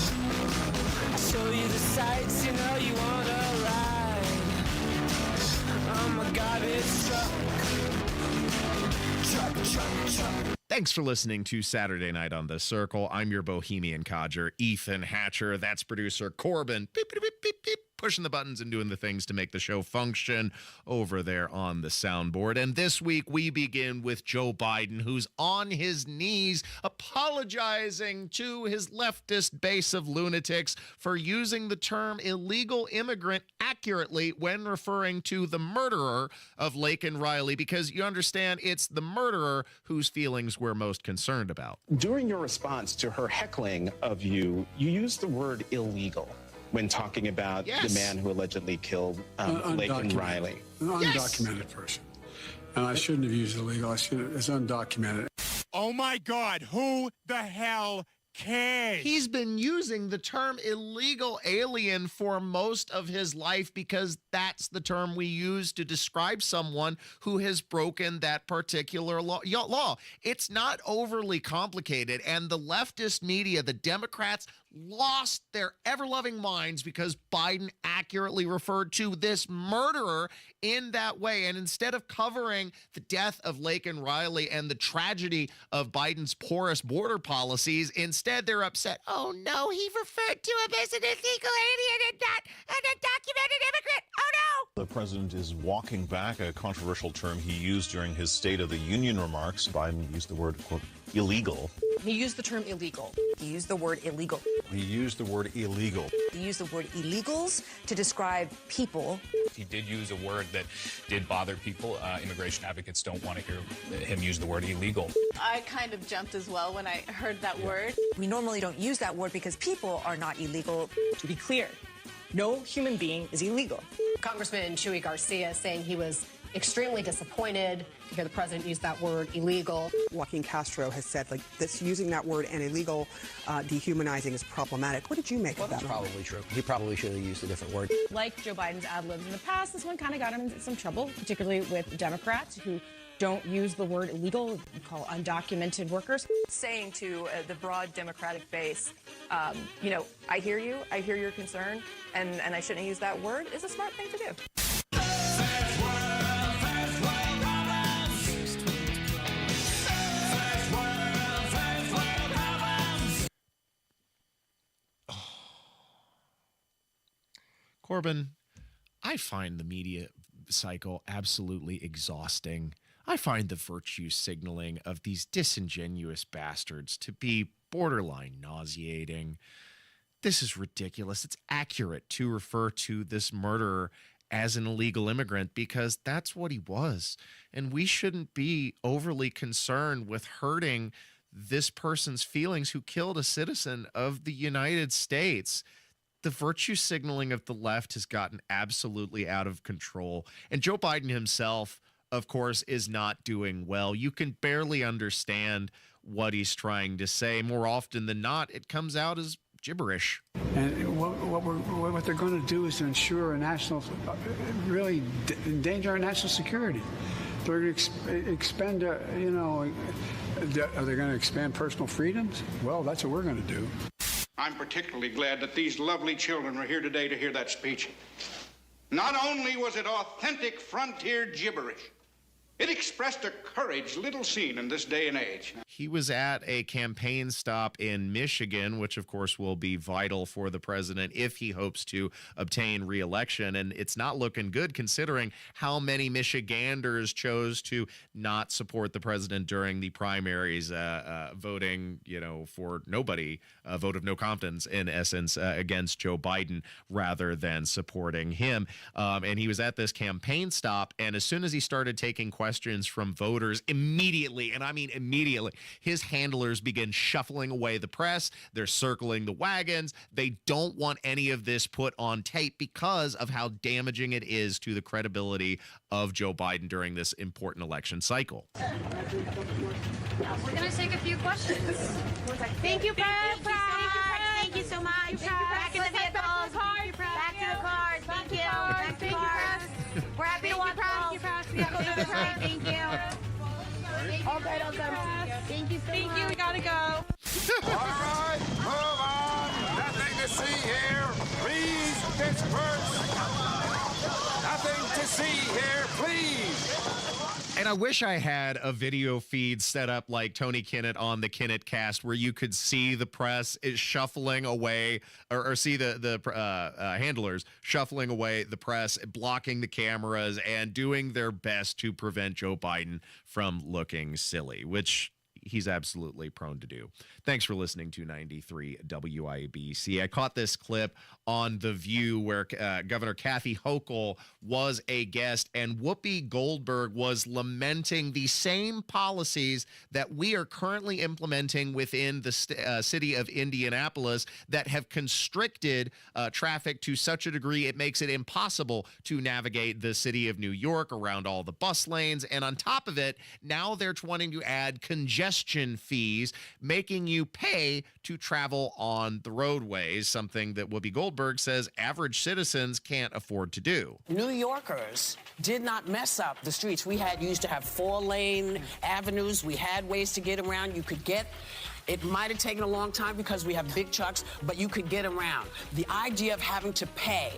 I show you the sights, you know you wanna ride. I'm a garbage truck. Thanks for listening to Saturday Night on the Circle. I'm your bohemian codger, Ethan Hatcher. That's producer Corbin. Beep, beep, beep, beep, beep. Pushing the buttons and doing the things to make the show function over there on the soundboard. And this week we begin with Joe Biden, who's on his knees apologizing to his leftist base of lunatics for using the term illegal immigrant accurately when referring to the murderer of Laken Riley, because you understand it's the murderer whose feelings we're most concerned about. During your response to her heckling of you, you used the word illegal when talking about the man who allegedly killed Laken Riley. An undocumented person. And I shouldn't have used illegal. It's undocumented. Oh, my God. Who the hell cares? He's been using the term illegal alien for most of his life because that's the term we use to describe someone who has broken that particular law. It's not overly complicated, and the leftist media, the Democrats, lost their ever-loving minds because Biden accurately referred to this murderer in that way. And instead of covering the death of Laken Riley and the tragedy of Biden's porous border policies, instead they're upset. Oh, no, he referred to him as an illegal alien and not an undocumented immigrant. Oh, no. The president is walking back a controversial term he used during his State of the Union remarks. Biden used the word, quote, illegal. He used the term illegal. He used the word illegal. He used the word illegal. He used the word illegals to describe people. He did use a word that did bother people. Immigration advocates don't want to hear him use the word illegal. I kind of jumped as well when I heard that word. We normally don't use that word because people are not illegal. To be clear, no human being is illegal. Congressman Chuy Garcia saying he was extremely disappointed to hear the president use that word illegal. Joaquin Castro has said this using that word and illegal dehumanizing is problematic. What did you make of that? That's probably true. He probably should have used a different word. Like Joe Biden's ad-libs in the past, this one kind of got him into some trouble, particularly with Democrats who don't use the word illegal, we call undocumented workers. Saying to the broad Democratic base, I hear you, I hear your concern, and I shouldn't use that word is a smart thing to do. Corbin, I find the media cycle absolutely exhausting. I find the virtue signaling of these disingenuous bastards to be borderline nauseating. This is ridiculous. It's accurate to refer to this murderer as an illegal immigrant because that's what he was. And we shouldn't be overly concerned with hurting this person's feelings who killed a citizen of the United States. The virtue signaling of the left has gotten absolutely out of control. And Joe Biden himself, of course, is not doing well. You can barely understand what he's trying to say. More often than not, it comes out as gibberish. And what they're going to do is to ensure really endanger our national security. They're going to expend, are they going to expand personal freedoms? Well, that's what we're going to do. I'm particularly glad that these lovely children were here today to hear that speech. Not only was it authentic frontier gibberish, it expressed a courage little seen in this day and age. He was at a campaign stop in Michigan, which of course will be vital for the president if he hopes to obtain re-election. And it's not looking good considering how many Michiganders chose to not support the president during the primaries, voting, for nobody, a vote of no confidence in essence against Joe Biden rather than supporting him. And he was at this campaign stop. And as soon as he started taking questions from voters, immediately, and I mean immediately, his handlers begin shuffling away the press. They're circling the wagons. They don't want any of this put on tape because of how damaging it is to the credibility of Joe Biden during this important election cycle. We're going to take a few questions. Thank you, Press. Thank you so much. Back in the vehicles. Back to the cars. Thank you. Back to the cars. We're happy to watch you. Thank you. All good. Thank you so much. Thank you. We gotta go. All right, move on. Nothing to see here. Please disperse. Nothing to see here, please. And I wish I had a video feed set up like Tony Kinnett on the Kinnett Cast, where you could see the press is shuffling away, or see the handlers shuffling away the press, blocking the cameras, and doing their best to prevent Joe Biden from looking silly, which he's absolutely prone to do. Thanks for listening to 93 WIBC. I caught this clip on The View where Governor Kathy Hochul was a guest, and Whoopi Goldberg was lamenting the same policies that we are currently implementing within the city of Indianapolis that have constricted traffic to such a degree it makes it impossible to navigate the city of New York around all the bus lanes. And on top of it, now they're wanting to add congestion fees, making you pay to travel on the roadways, something that Whoopi Goldberg says average citizens can't afford to do. New Yorkers did not mess up the streets. We used to have 4-lane avenues. We had ways to get around. You could get. It might have taken a long time because we have big trucks, but you could get around. The idea of having to pay.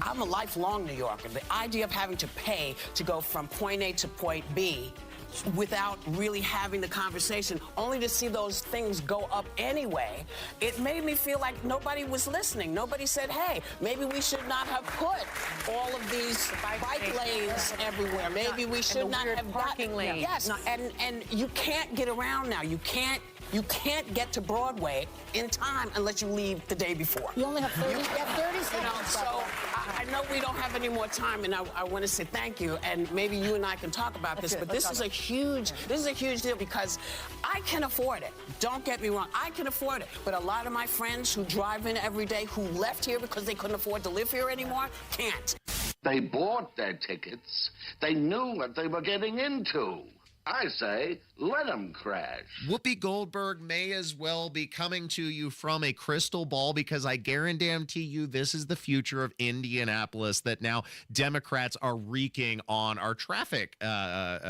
I'm a lifelong New Yorker. The idea of having to pay to go from point A to point B without really having the conversation, only to see those things go up anyway, it made me feel like nobody was listening. Nobody said, hey, maybe we should not have put all of these bike lanes everywhere. Maybe we should not have parking lanes. Yes, and you can't get around now. You can't get to Broadway in time unless you leave the day before. You only have 30 seconds. So I know we don't have any more time, and I want to say thank you, and maybe you and I can talk about this, but this is a huge deal because I can afford it. Don't get me wrong, I can afford it, but a lot of my friends who drive in every day who left here because they couldn't afford to live here anymore can't. They bought their tickets. They knew what they were getting into. I say, let them crash. Whoopi Goldberg may as well be coming to you from a crystal ball, because I guarantee you this is the future of Indianapolis that now Democrats are wreaking on our traffic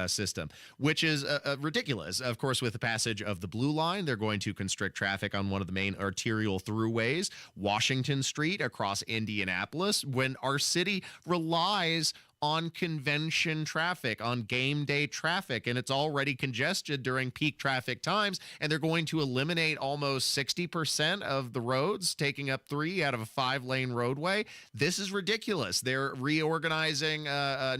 system, which is ridiculous. Of course, with the passage of the Blue Line, they're going to constrict traffic on one of the main arterial throughways, Washington Street, across Indianapolis, when our city relies on convention traffic, on game day traffic, and it's already congested during peak traffic times, and they're going to eliminate almost 60% of the roads, taking up 3 out of a 5-lane roadway. This is ridiculous. They're reorganizing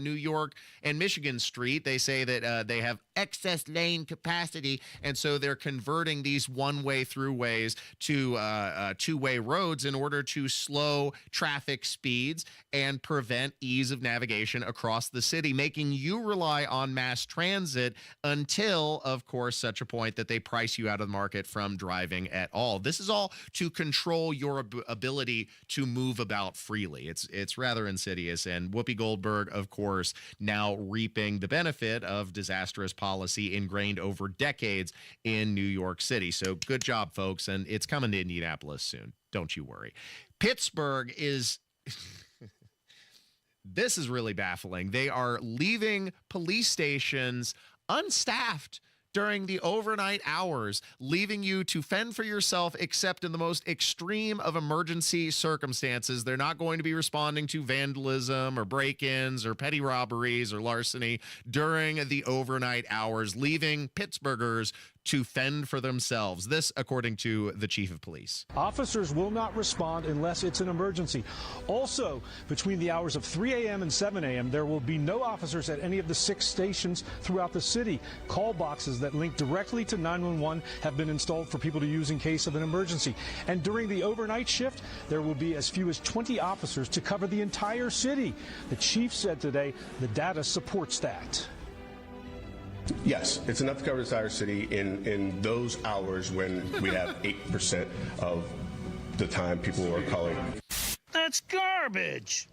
New York and Michigan Street. They say that they have excess lane capacity, and so they're converting these one-way throughways to two-way roads in order to slow traffic speeds and prevent ease of navigation across the city, making you rely on mass transit until, of course, such a point that they price you out of the market from driving at all. This is all to control your ability to move about freely. It's rather insidious, and Whoopi Goldberg, of course, now reaping the benefit of disastrous policy ingrained over decades in New York City. So good job, folks, and it's coming to Indianapolis soon. Don't you worry. Pittsburgh is... This is really baffling. They are leaving police stations unstaffed during the overnight hours, leaving you to fend for yourself except in the most extreme of emergency circumstances. They're not going to be responding to vandalism or break-ins or petty robberies or larceny during the overnight hours, leaving Pittsburghers to fend for themselves. This, according to the chief of police. Officers will not respond unless it's an emergency. Also, between the hours of 3 a.m. and 7 a.m., there will be no officers at any of the 6 stations throughout the city. Call boxes that link directly to 911 have been installed for people to use in case of an emergency. And during the overnight shift, there will be as few as 20 officers to cover the entire city. The chief said today the data supports that. Yes, it's enough to cover the entire city in those hours when we have 8% of the time people are calling. That's garbage.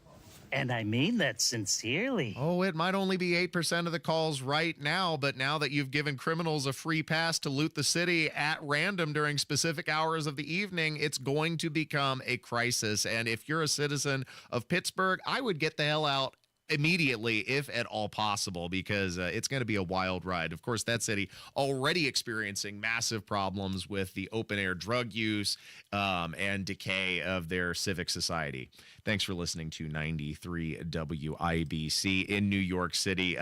And I mean that sincerely. Oh, it might only be 8% of the calls right now, but now that you've given criminals a free pass to loot the city at random during specific hours of the evening, it's going to become a crisis. And if you're a citizen of Pittsburgh, I would get the hell out immediately, if at all possible, because it's going to be a wild ride. Of course, that city already experiencing massive problems with the open-air drug use and decay of their civic society. Thanks for listening to 93 WIBC in New York City.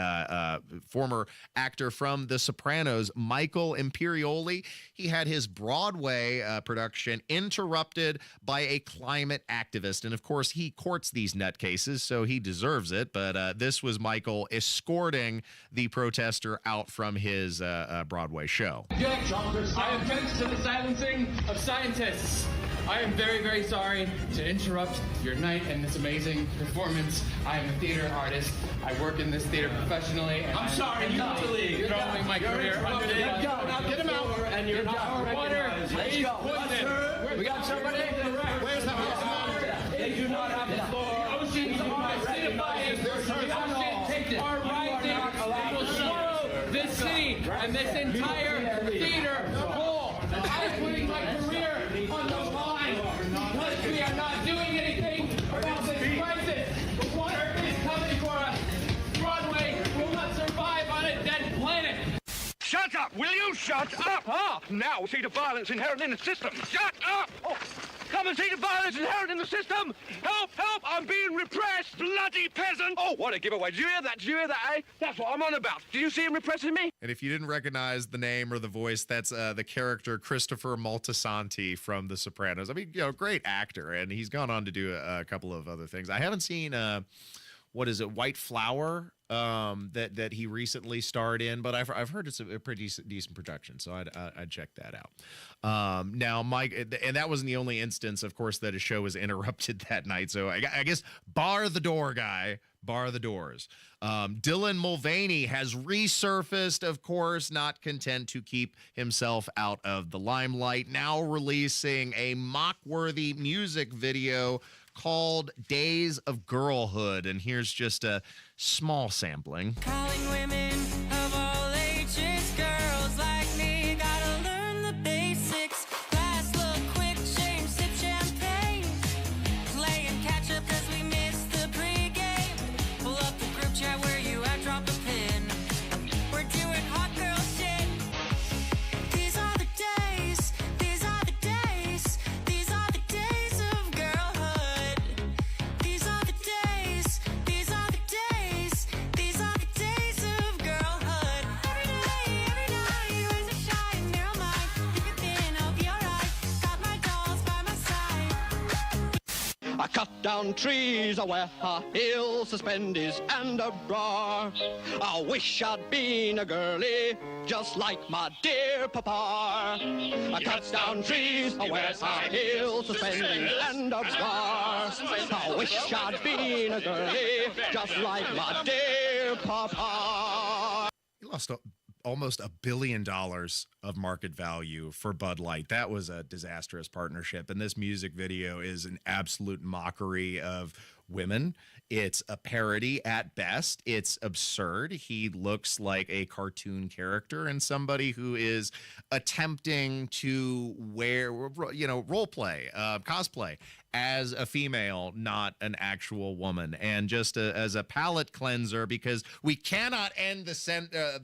Former actor from The Sopranos, Michael Imperioli, he had his Broadway production interrupted by a climate activist. And of course, he courts these nutcases, so he deserves it. But this was Michael escorting the protester out from his Broadway show. I object to the silencing of scientists. I am very, very sorry to interrupt your night and this amazing performance. I am a theater artist. I work in this theater professionally. And I'm sorry, you have to leave. Throwing my career under the bus. Now get him out. And you're not recognized. Let's go. We got somebody. Where's the house? They do not have the floor. The oceans are signifying. The oceans are rising. They will swallow this city and this entire theater whole. I'm putting my career on the line because we are not doing anything about this crisis. The water is coming for us. Broadway will not survive on a dead planet. Shut up, will you? Shut up! Ah, now see the violence inherent in the system. Shut up! Oh, come and see the violence inherent in the system! Help, help! I'm being repressed, bloody peasant! Oh, what a giveaway. Did you hear that? Did you hear that, eh? That's what I'm on about. Do you see him repressing me? And if you didn't recognize the name or the voice, that's the character Christopher Moltisanti from The Sopranos. I mean, you know, great actor, and he's gone on to do a couple of other things. I haven't seen, what is it, White Flower, that he recently starred in, but I've heard it's a pretty decent production, so I'd check that out. Now, Mike, and that wasn't the only instance, of course, that a show was interrupted that night. So I guess bar the door guy, bar the doors. Dylan Mulvaney has resurfaced, of course, not content to keep himself out of the limelight, now releasing a mock-worthy music video called Days of Girlhood. And here's just a small sampling. Calling women of all ages, girls like me, gotta learn the basics. Glass look quick, shame, sip champagne. Playing catch up cause we missed the pregame. Pull up the group chat where you at, drop a pin. We're doing hot girl shit. These are the days, these are the days, these are the days of girlhood. These are the days, these are the days, these are the days of girlhood. Every day, raise a shine, narrow mind. Think within, I'll be alright. Got my dolls by my side. I cut down trees, I wear high heels, suspenders, and a bra. I wish I'd been a girlie, just like my dear papa. I cut down trees, I wear high heels, suspenders, and a bra. I wish I'd been a girlie, just like my dear papa. He lost almost $1 billion of market value for Bud Light. That was a disastrous partnership. And this music video is an absolute mockery of women. It's a parody at best. It's absurd. He looks like a cartoon character and somebody who is attempting to role play, cosplay as a female, not an actual woman. And just as a palate cleanser, because we cannot end the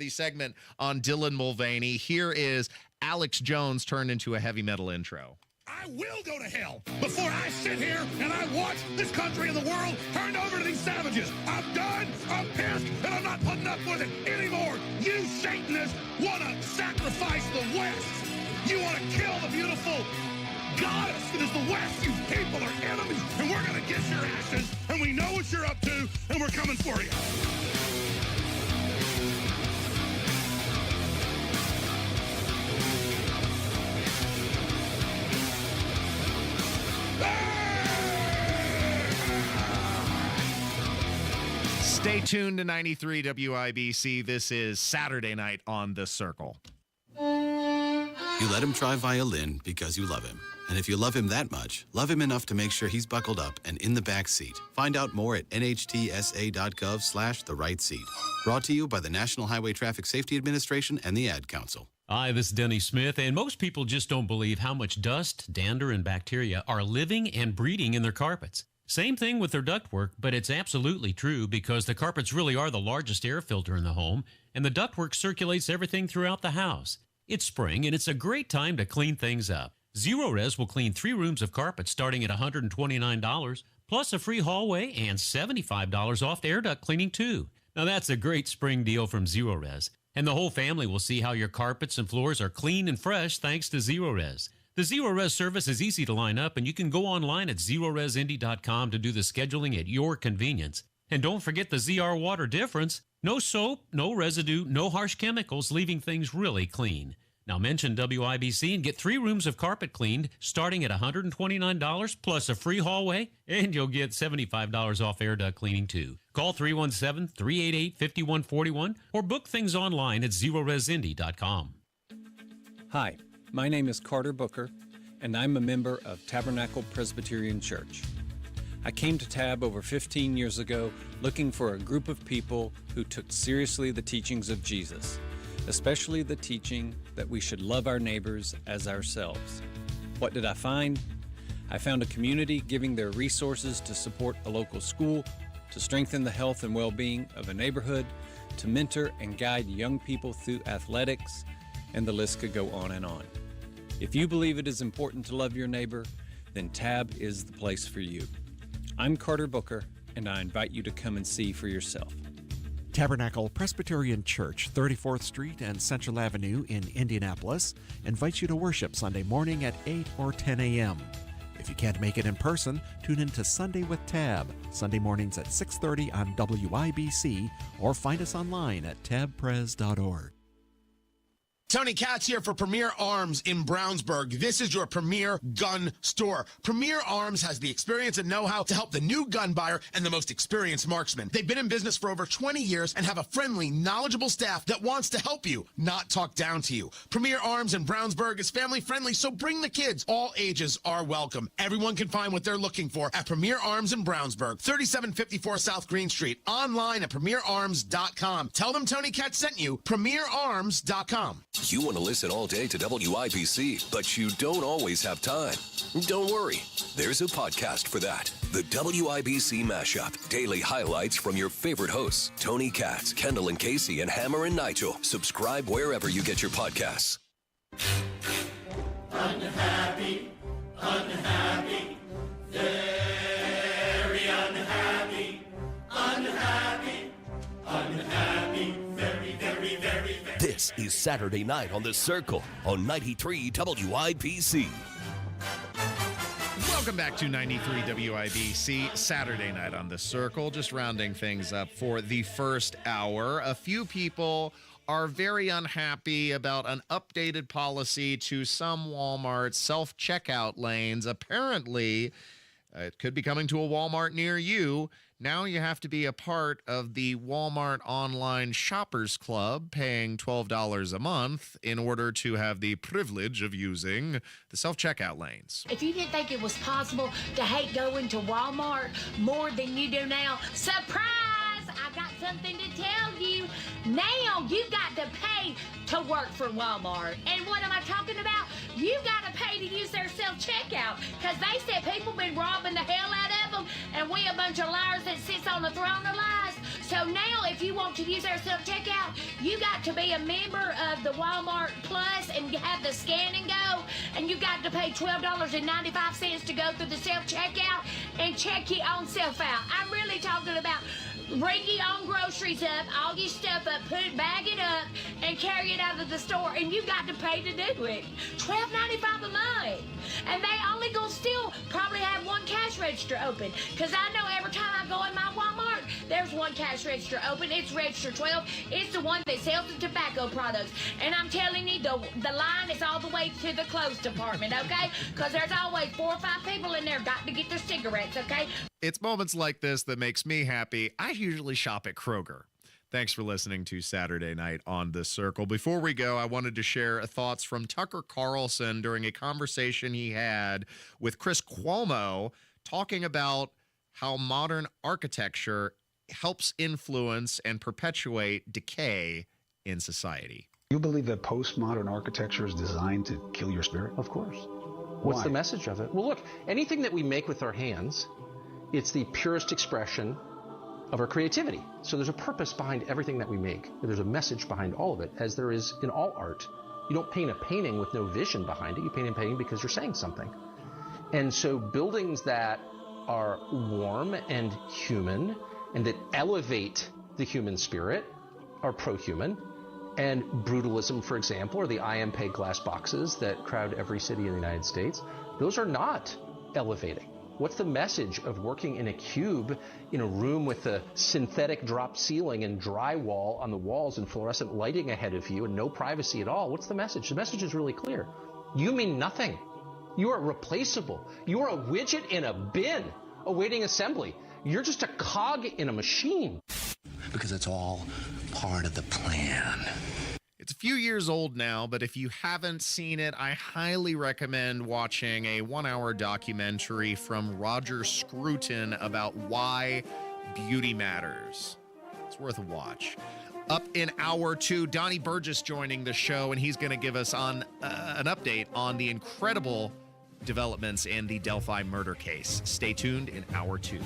segment on Dylan Mulvaney, here is Alex Jones turned into a heavy metal intro. I will go to hell before I sit here and I watch this country and the world turned over to these savages. I'm done, I'm pissed, and I'm not putting up with it anymore. You Satanists want to sacrifice the You want to kill the beautiful goddess that is the West. You people are enemies, and we're going to get your asses, and we know what you're up to, and we're coming for you. Stay tuned to 93 WIBC. This is Saturday Night on The Circle. You let him try violin because you love him. And if you love him that much, love him enough to make sure he's buckled up and in the back seat. Find out more at nhtsa.gov/the right seat. Brought to you by the National Highway Traffic Safety Administration and the Ad Council. Hi, this is Denny Smith, and most people just don't believe how much dust, dander, and bacteria are living and breeding in their carpets. Same thing with their ductwork, but it's absolutely true because the carpets really are the largest air filter in the home, and the ductwork circulates everything throughout the house. It's spring, and it's a great time to clean things up. Zero-Res will clean 3 rooms of carpet starting at $129, plus a free hallway and $75 off air duct cleaning, too. Now, that's a great spring deal from Zero-Res, and the whole family will see how your carpets and floors are clean and fresh thanks to Zero-Res. The Zero-Res service is easy to line up, and you can go online at ZeroResIndy.com to do the scheduling at your convenience. And don't forget the ZR Water difference. No soap, no residue, no harsh chemicals, leaving things really clean. Now mention WIBC and get 3 rooms of carpet cleaned starting at $129 plus a free hallway, and you'll get $75 off air duct cleaning too. Call 317-388-5141 or book things online at ZeroResIndy.com. Hi, my name is Carter Booker, and I'm a member of Tabernacle Presbyterian Church. I came to TAB over 15 years ago looking for a group of people who took seriously the teachings of Jesus, especially the teaching that we should love our neighbors as ourselves. What did I find? I found a community giving their resources to support a local school, to strengthen the health and well-being of a neighborhood, to mentor and guide young people through athletics, and the list could go on and on. If you believe it is important to love your neighbor, then TAB is the place for you. I'm Carter Booker, and I invite you to come and see for yourself. Tabernacle Presbyterian Church, 34th Street and Central Avenue in Indianapolis, invites you to worship Sunday morning at 8 or 10 a.m. If you can't make it in person, tune in to Sunday with Tab, Sunday mornings at 6:30 on WIBC, or find us online at tabpres.org. Tony Katz here for Premier Arms in Brownsburg. This is your premier gun store. Premier Arms has the experience and know-how to help the new gun buyer and the most experienced marksman. They've been in business for over 20 years and have a friendly, knowledgeable staff that wants to help you, not talk down to you. Premier Arms in Brownsburg is family-friendly, so bring the kids. All ages are welcome. Everyone can find what they're looking for at Premier Arms in Brownsburg, 3754 South Green Street. Online at premierarms.com. Tell them Tony Katz sent you, premierarms.com. You want to listen all day to WIBC, but you don't always have time. Don't worry. There's a podcast for that. The WIBC Mashup. Daily highlights from your favorite hosts, Tony Katz, Kendall and Casey, and Hammer and Nigel. Subscribe wherever you get your podcasts. Unhappy, unhappy, very unhappy, unhappy, unhappy, very, very, very. This is Saturday Night on The Circle on 93 WIBC. Welcome back to 93 WIBC, Saturday Night on The Circle. Just rounding things up for the first hour. A few people are very unhappy about an updated policy to some Walmart self-checkout lanes. Apparently, it could be coming to a Walmart near you. Now you have to be a part of the Walmart Online Shoppers Club, paying $12 a month in order to have the privilege of using the self-checkout lanes. If you didn't think it was possible to hate going to Walmart more than you do now, surprise! I got something to tell you. Now you got to pay to work for Walmart. And what am I talking about? You got to pay to use their self-checkout, because they said people been robbing the hell out of them, and we a bunch of liars that sits on the throne of lies. So now if you want to use their self-checkout, you got to be a member of the Walmart Plus and have the scan and go, and you got to pay $12.95 to go through the self-checkout and check your own self out. I'm really talking about bring your own groceries up, all your stuff up, bag it up, and carry it out of the store, and you got to pay to do it. $12.95 a month. And they only gonna still probably have one cash register open. Because I know every time I go in my Walmart, there's one cash register open. It's register 12. It's the one that sells the tobacco products. And I'm telling you, the line is all the way to the clothes department, okay? Because there's always 4 or 5 people in there got to get their cigarettes, okay? It's moments like this that makes me happy. I usually shop at Kroger. Thanks for listening to Saturday Night on The Circle. Before we go, I wanted to share thoughts from Tucker Carlson during a conversation he had with Chris Cuomo talking about how modern architecture helps influence and perpetuate decay in society. You believe that postmodern architecture is designed to kill your spirit? Of course. What's the message of it? Well, look, anything that we make with our hands, it's the purest expression of our creativity. So there's a purpose behind everything that we make. There's a message behind all of it, as there is in all art. You don't paint a painting with no vision behind it. You paint a painting because you're saying something. And so buildings that are warm and human and that elevate the human spirit are pro-human. And brutalism, for example, or the IMP glass boxes that crowd every city in the United States, those are not elevating. What's the message of working in a cube in a room with a synthetic drop ceiling and drywall on the walls and fluorescent lighting ahead of you and no privacy at all? What's the message? The message is really clear. You mean nothing. You are replaceable. You are a widget in a bin awaiting assembly. You're just a cog in a machine. Because it's all part of the plan. It's a few years old now, but if you haven't seen it, I highly recommend watching a 1-hour documentary from Roger Scruton about why beauty matters. It's worth a watch. Up in hour 2, Donnie Burgess joining the show, and he's going to give us an update on the incredible developments in the Delphi murder case. Stay tuned in hour 2.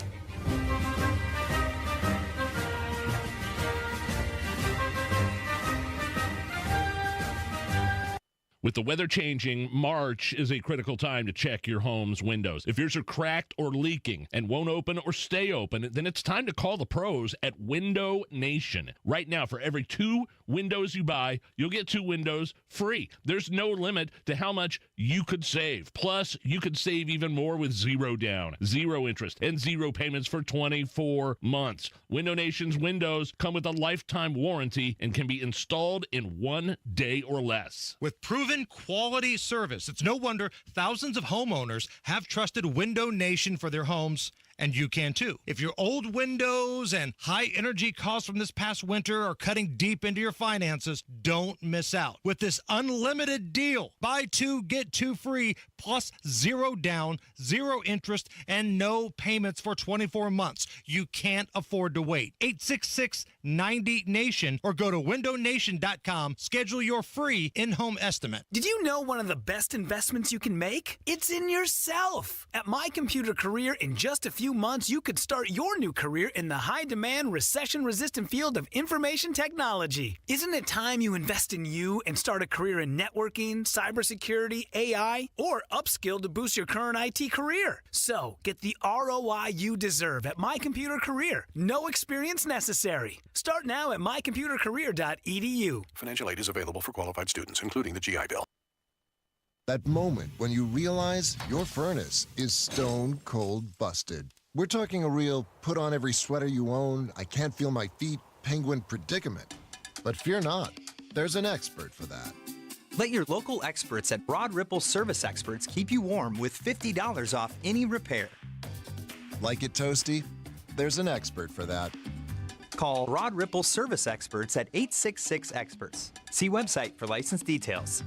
With the weather changing, March is a critical time to check your home's windows. If yours are cracked or leaking and won't open or stay open, then it's time to call the pros at Window Nation. Right now, for every 2 windows you buy, you'll get 2 windows free. There's no limit to how much you could save. Plus, you could save even more with 0 down, 0 interest, and 0 payments for 24 months. Window Nation's windows come with a lifetime warranty and can be installed in 1 day or less. With proven quality service, it's no wonder thousands of homeowners have trusted Window Nation for their homes, and you can too. If your old windows and high energy costs from this past winter are cutting deep into your finances, don't miss out. With this unlimited deal, buy 2, get 2 free, plus 0 down, 0 interest, and no payments for 24 months. You can't afford to wait. 866-90-NATION or go to windownation.com. Schedule your free in-home estimate. Did you know one of the best investments you can make? It's in yourself. At My Computer Career, in just a few months, you could start your new career in the high-demand, recession-resistant field of information technology. Isn't it time you invest in you and start a career in networking, cybersecurity, AI, or upskill to boost your current IT career? So, get the ROI you deserve at My Computer Career. No experience necessary. Start now at mycomputercareer.edu. Financial aid is available for qualified students, including the GI Bill. That moment when you realize your furnace is stone cold busted. We're talking a real put on every sweater you own, I can't feel my feet, penguin predicament. But fear not, there's an expert for that. Let your local experts at Broad Ripple Service Experts keep you warm with $50 off any repair. Like it toasty? There's an expert for that. Call Broad Ripple Service Experts at 866-EXPERTS. See website for license details.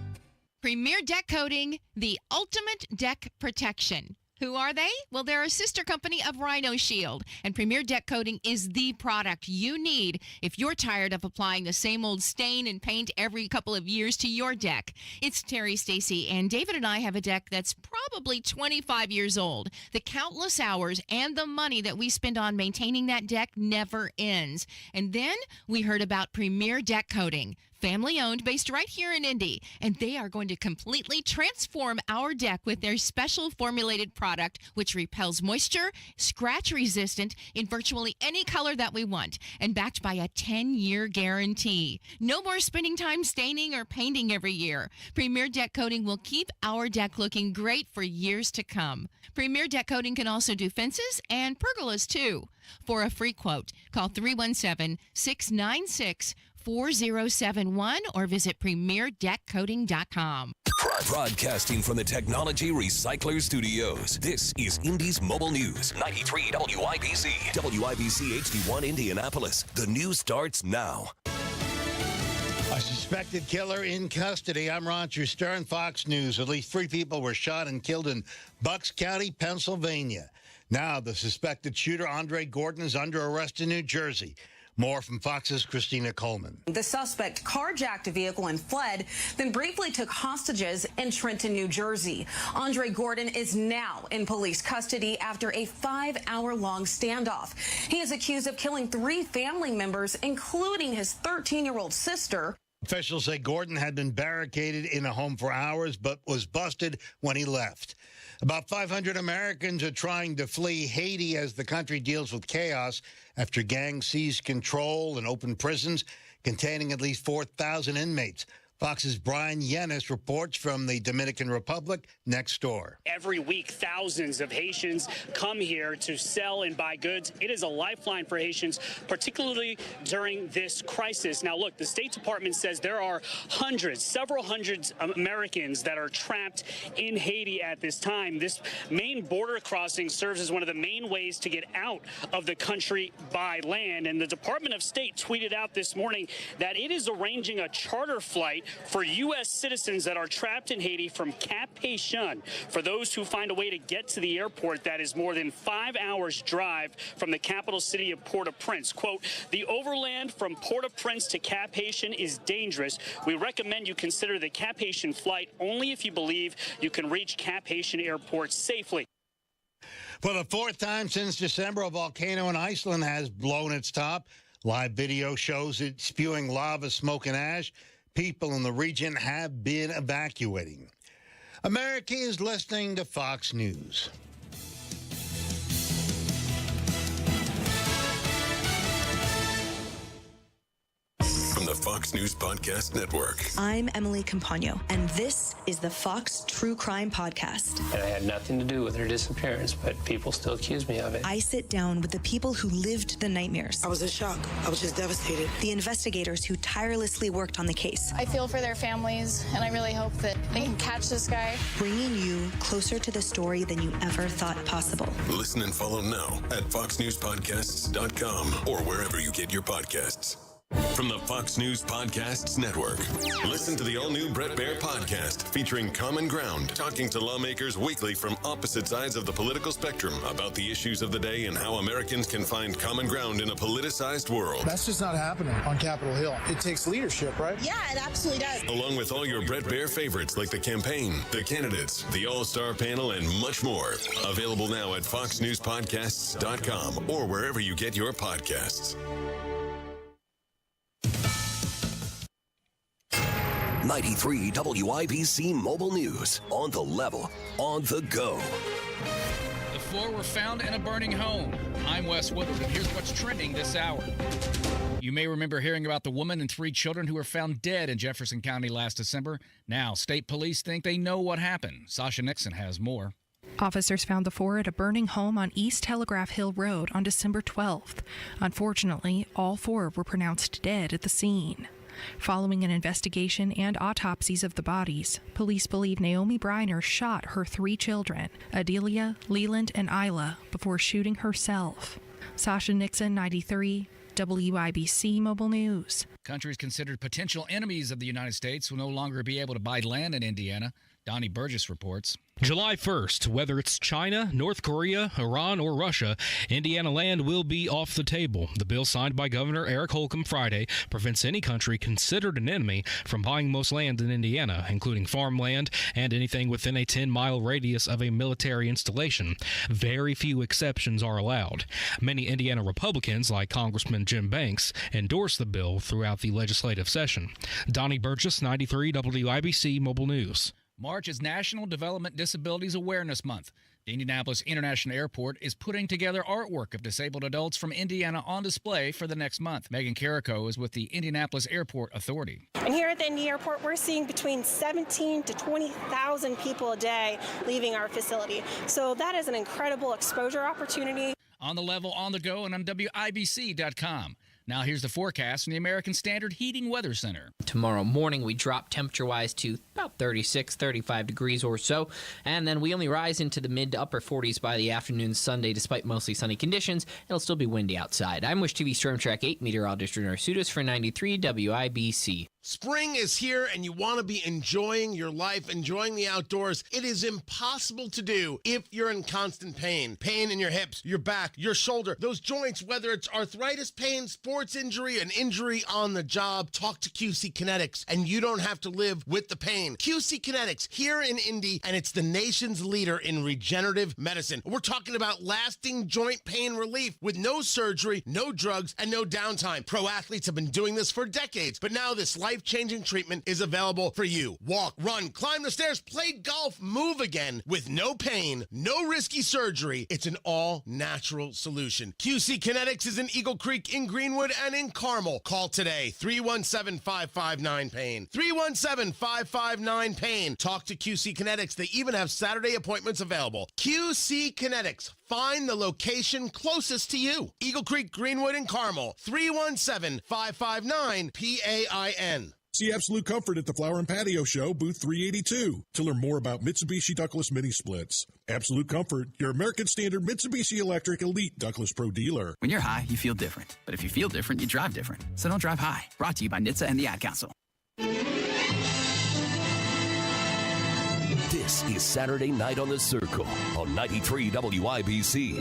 Premier Deck Coating, the ultimate deck protection. Who are they? Well, they're a sister company of Rhino Shield, and Premier Deck Coating is the product you need if you're tired of applying the same old stain and paint every couple of years to your deck. It's Terry, Stacy, and David and I have a deck that's probably 25 years old. The countless hours and the money that we spend on maintaining that deck never ends. And then we heard about Premier Deck Coating. family owned, based right here in Indy, and they are going to completely transform our deck with their special formulated product, which repels moisture, scratch resistant in virtually any color that we want, and backed by a 10-year guarantee. No more spending time staining or painting every year. Premier Deck Coating will keep our deck looking great for years to come. Premier Deck Coating can also do fences and pergolas too. For a free quote, call 317-696-4071 or visit premierdeckcoating.com. Broadcasting from the Technology Recycler Studios, this is Indy's Mobile News, 93 WIBC. WIBC HD1 Indianapolis. The news starts now. A suspected killer in custody. I'm Roger Stern, Fox News. At least 3 people were shot and killed in Bucks County, Pennsylvania. Now the suspected shooter, Andre Gordon, is under arrest in New Jersey. More from Fox's Christina Coleman. The suspect carjacked a vehicle and fled, then briefly took hostages in Trenton, New Jersey. Andre Gordon is now in police custody after a 5-hour-long standoff. He is accused of killing 3 family members, including his 13-year-old sister. Officials say Gordon had been barricaded in a home for hours, but was busted when he left. About 500 Americans are trying to flee Haiti as the country deals with chaos after gangs seized control and opened prisons containing at least 4,000 inmates. Fox's Brian Yennis reports from the Dominican Republic next door. Every week, thousands of Haitians come here to sell and buy goods. It is a lifeline for Haitians, particularly during this crisis. Now, look, the State Department says there are several hundreds of Americans that are trapped in Haiti at this time. This main border crossing serves as one of the main ways to get out of the country by land. And the Department of State tweeted out this morning that it is arranging a charter flight for U.S. citizens that are trapped in Haiti from Cap-Haïtien. For those who find a way to get to the airport, that is more than 5 hours drive from the capital city of Port-au-Prince. Quote, the overland from Port-au-Prince to Cap-Haïtien is dangerous. We recommend you consider the Cap-Haïtien flight only if you believe you can reach Cap-Haïtien airport safely. For the 4th time since December, a volcano in Iceland has blown its top. Live video shows it spewing lava, smoke, and ash. People in the region have been evacuating. America is listening to Fox News. From the Fox News Podcast Network. I'm Emily Campagno, and this is the Fox True Crime Podcast. And I had nothing to do with her disappearance, but people still accuse me of it. I sit down with the people who lived the nightmares. I was in shock. I was just devastated. The investigators who tirelessly worked on the case. I feel for their families, and I really hope that they can catch this guy. Bringing you closer to the story than you ever thought possible. Listen and follow now at foxnewspodcasts.com or wherever you get your podcasts. From the Fox News Podcasts Network. Listen to the all-new Bret Baier podcast featuring Common Ground, talking to lawmakers weekly from opposite sides of the political spectrum about the issues of the day and how Americans can find common ground in a politicized world. That's just not happening on Capitol Hill. It takes leadership, right? Yeah, it absolutely does. Along with all your Bret Baier favorites like the campaign, the candidates, the all-star panel, and much more. Available now at foxnewspodcasts.com or wherever you get your podcasts. 93 WIBC Mobile News. On the level, on the go. The 4 were found in a burning home. I'm Wes Woodward, and here's what's trending this hour. You may remember hearing about the woman and 3 children who were found dead in Jefferson County last December. Now, state police think they know what happened. Sasha Nixon has more. Officers found the 4 at a burning home on East Telegraph Hill Road on December 12th. Unfortunately, all 4 were pronounced dead at the scene. Following an investigation and autopsies of the bodies, police believe Naomi Briner shot her 3 children, Adelia, Leland, and Isla, before shooting herself. Sasha Nixon, 93, WIBC Mobile News. Countries considered potential enemies of the United States will no longer be able to buy land in Indiana. Donnie Burgess reports. July 1st, whether it's China, North Korea, Iran, or Russia, Indiana land will be off the table. The bill signed by Governor Eric Holcomb Friday prevents any country considered an enemy from buying most land in Indiana, including farmland and anything within a 10-mile radius of a military installation. Very few exceptions are allowed. Many Indiana Republicans, like Congressman Jim Banks, endorsed the bill throughout the legislative session. Donnie Burgess, 93 WIBC Mobile News. March is National Development Disabilities Awareness Month. The Indianapolis International Airport is putting together artwork of disabled adults from Indiana on display for the next month. Megan Carrico is with the Indianapolis Airport Authority. And here at the Indy Airport, we're seeing between 17 to 20,000 people a day leaving our facility. So that is an incredible exposure opportunity. On the level, on the go, and on WIBC.com. Now here's the forecast from the American Standard Heating Weather Center. Tomorrow morning, we drop temperature-wise to about 36, 35 degrees or so, and then we only rise into the mid to upper 40s by the afternoon Sunday. Despite mostly sunny conditions, it'll still be windy outside. I'm Wish TV Storm Track 8 meteorologist Renner Sudas for 93 WIBC. Spring is here and you want to be enjoying your life, enjoying the outdoors. It is impossible to do if you're in constant pain. Pain in your hips, your back, your shoulder, those joints, whether it's arthritis pain, sports injury, an injury on the job. Talk to QC Kinetics and you don't have to live with the pain. QC Kinetics here in Indy, and it's the nation's leader in regenerative medicine. We're talking about lasting joint pain relief with no surgery, no drugs, and no downtime. Pro athletes have been doing this for decades, but now this life-changing treatment is available for you. Walk, run, climb the stairs, play golf, move again with no pain, no risky surgery. It's an all-natural solution. QC Kinetics is in Eagle Creek, in Greenwood, and in Carmel. Call today, 317-559-PAIN. 317-559-PAIN. Talk to QC Kinetics. They even have Saturday appointments available. QC Kinetics. Find the location closest to you. Eagle Creek, Greenwood, and Carmel. 317-559-PAIN. See Absolute Comfort at the Flower and Patio Show, booth 382, to learn more about Mitsubishi Douglas Mini Splits. Absolute Comfort, your American Standard Mitsubishi Electric Elite Douglas Pro dealer. When you're high, you feel different. But if you feel different, you drive different. So don't drive high. Brought to you by NHTSA and the Ad Council. This is Saturday Night on the Circle on 93 WIBC.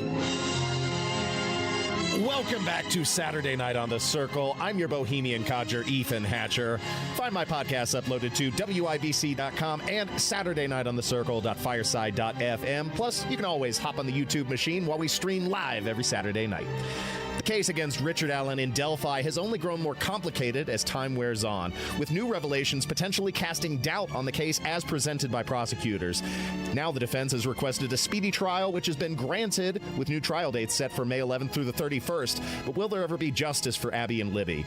Welcome back to Saturday Night on the Circle. I'm your bohemian codger, Ethan Hatcher. Find my podcast uploaded to WIBC.com and SaturdayNightOnTheCircle.fireside.fm. Plus, you can always hop on the YouTube machine while we stream live every Saturday night. The case against Richard Allen in Delphi has only grown more complicated as time wears on, with new revelations potentially casting doubt on the case as presented by prosecutors. Now the defense has requested a speedy trial, which has been granted, with new trial dates set for May 11th through the 31st. But will there ever be justice for Abby and Libby?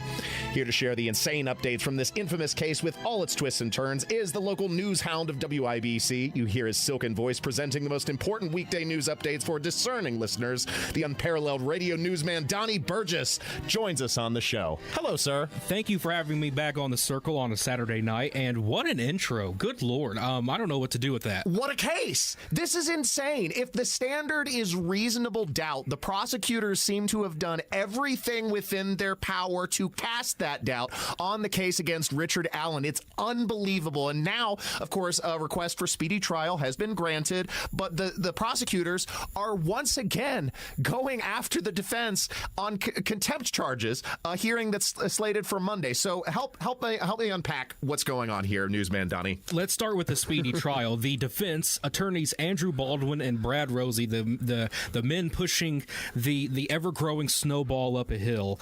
Here to share the insane updates from this infamous case with all its twists and turns is the local news hound of WIBC. You hear his silken voice presenting the most important weekday news updates for discerning listeners. The unparalleled radio newsman Donnie Burgess joins us on the show. Hello, sir. Thank you for having me back on the Circle on a Saturday night, and what an intro. Good Lord. I don't know what to do with that. What a case. This is insane. If the standard is reasonable doubt, the prosecutors seem to have done everything within their power to cast that doubt on the case against Richard Allen. It's unbelievable. And now, of course, a request for speedy trial has been granted, but the prosecutors are once again going after the defense on contempt charges, a hearing that's slated for Monday. So help me unpack what's going on here, newsman Donnie. Let's start with the speedy trial. The defense attorneys Andrew Baldwin and Brad Rosie, the men pushing the ever-growing snowball up a hill,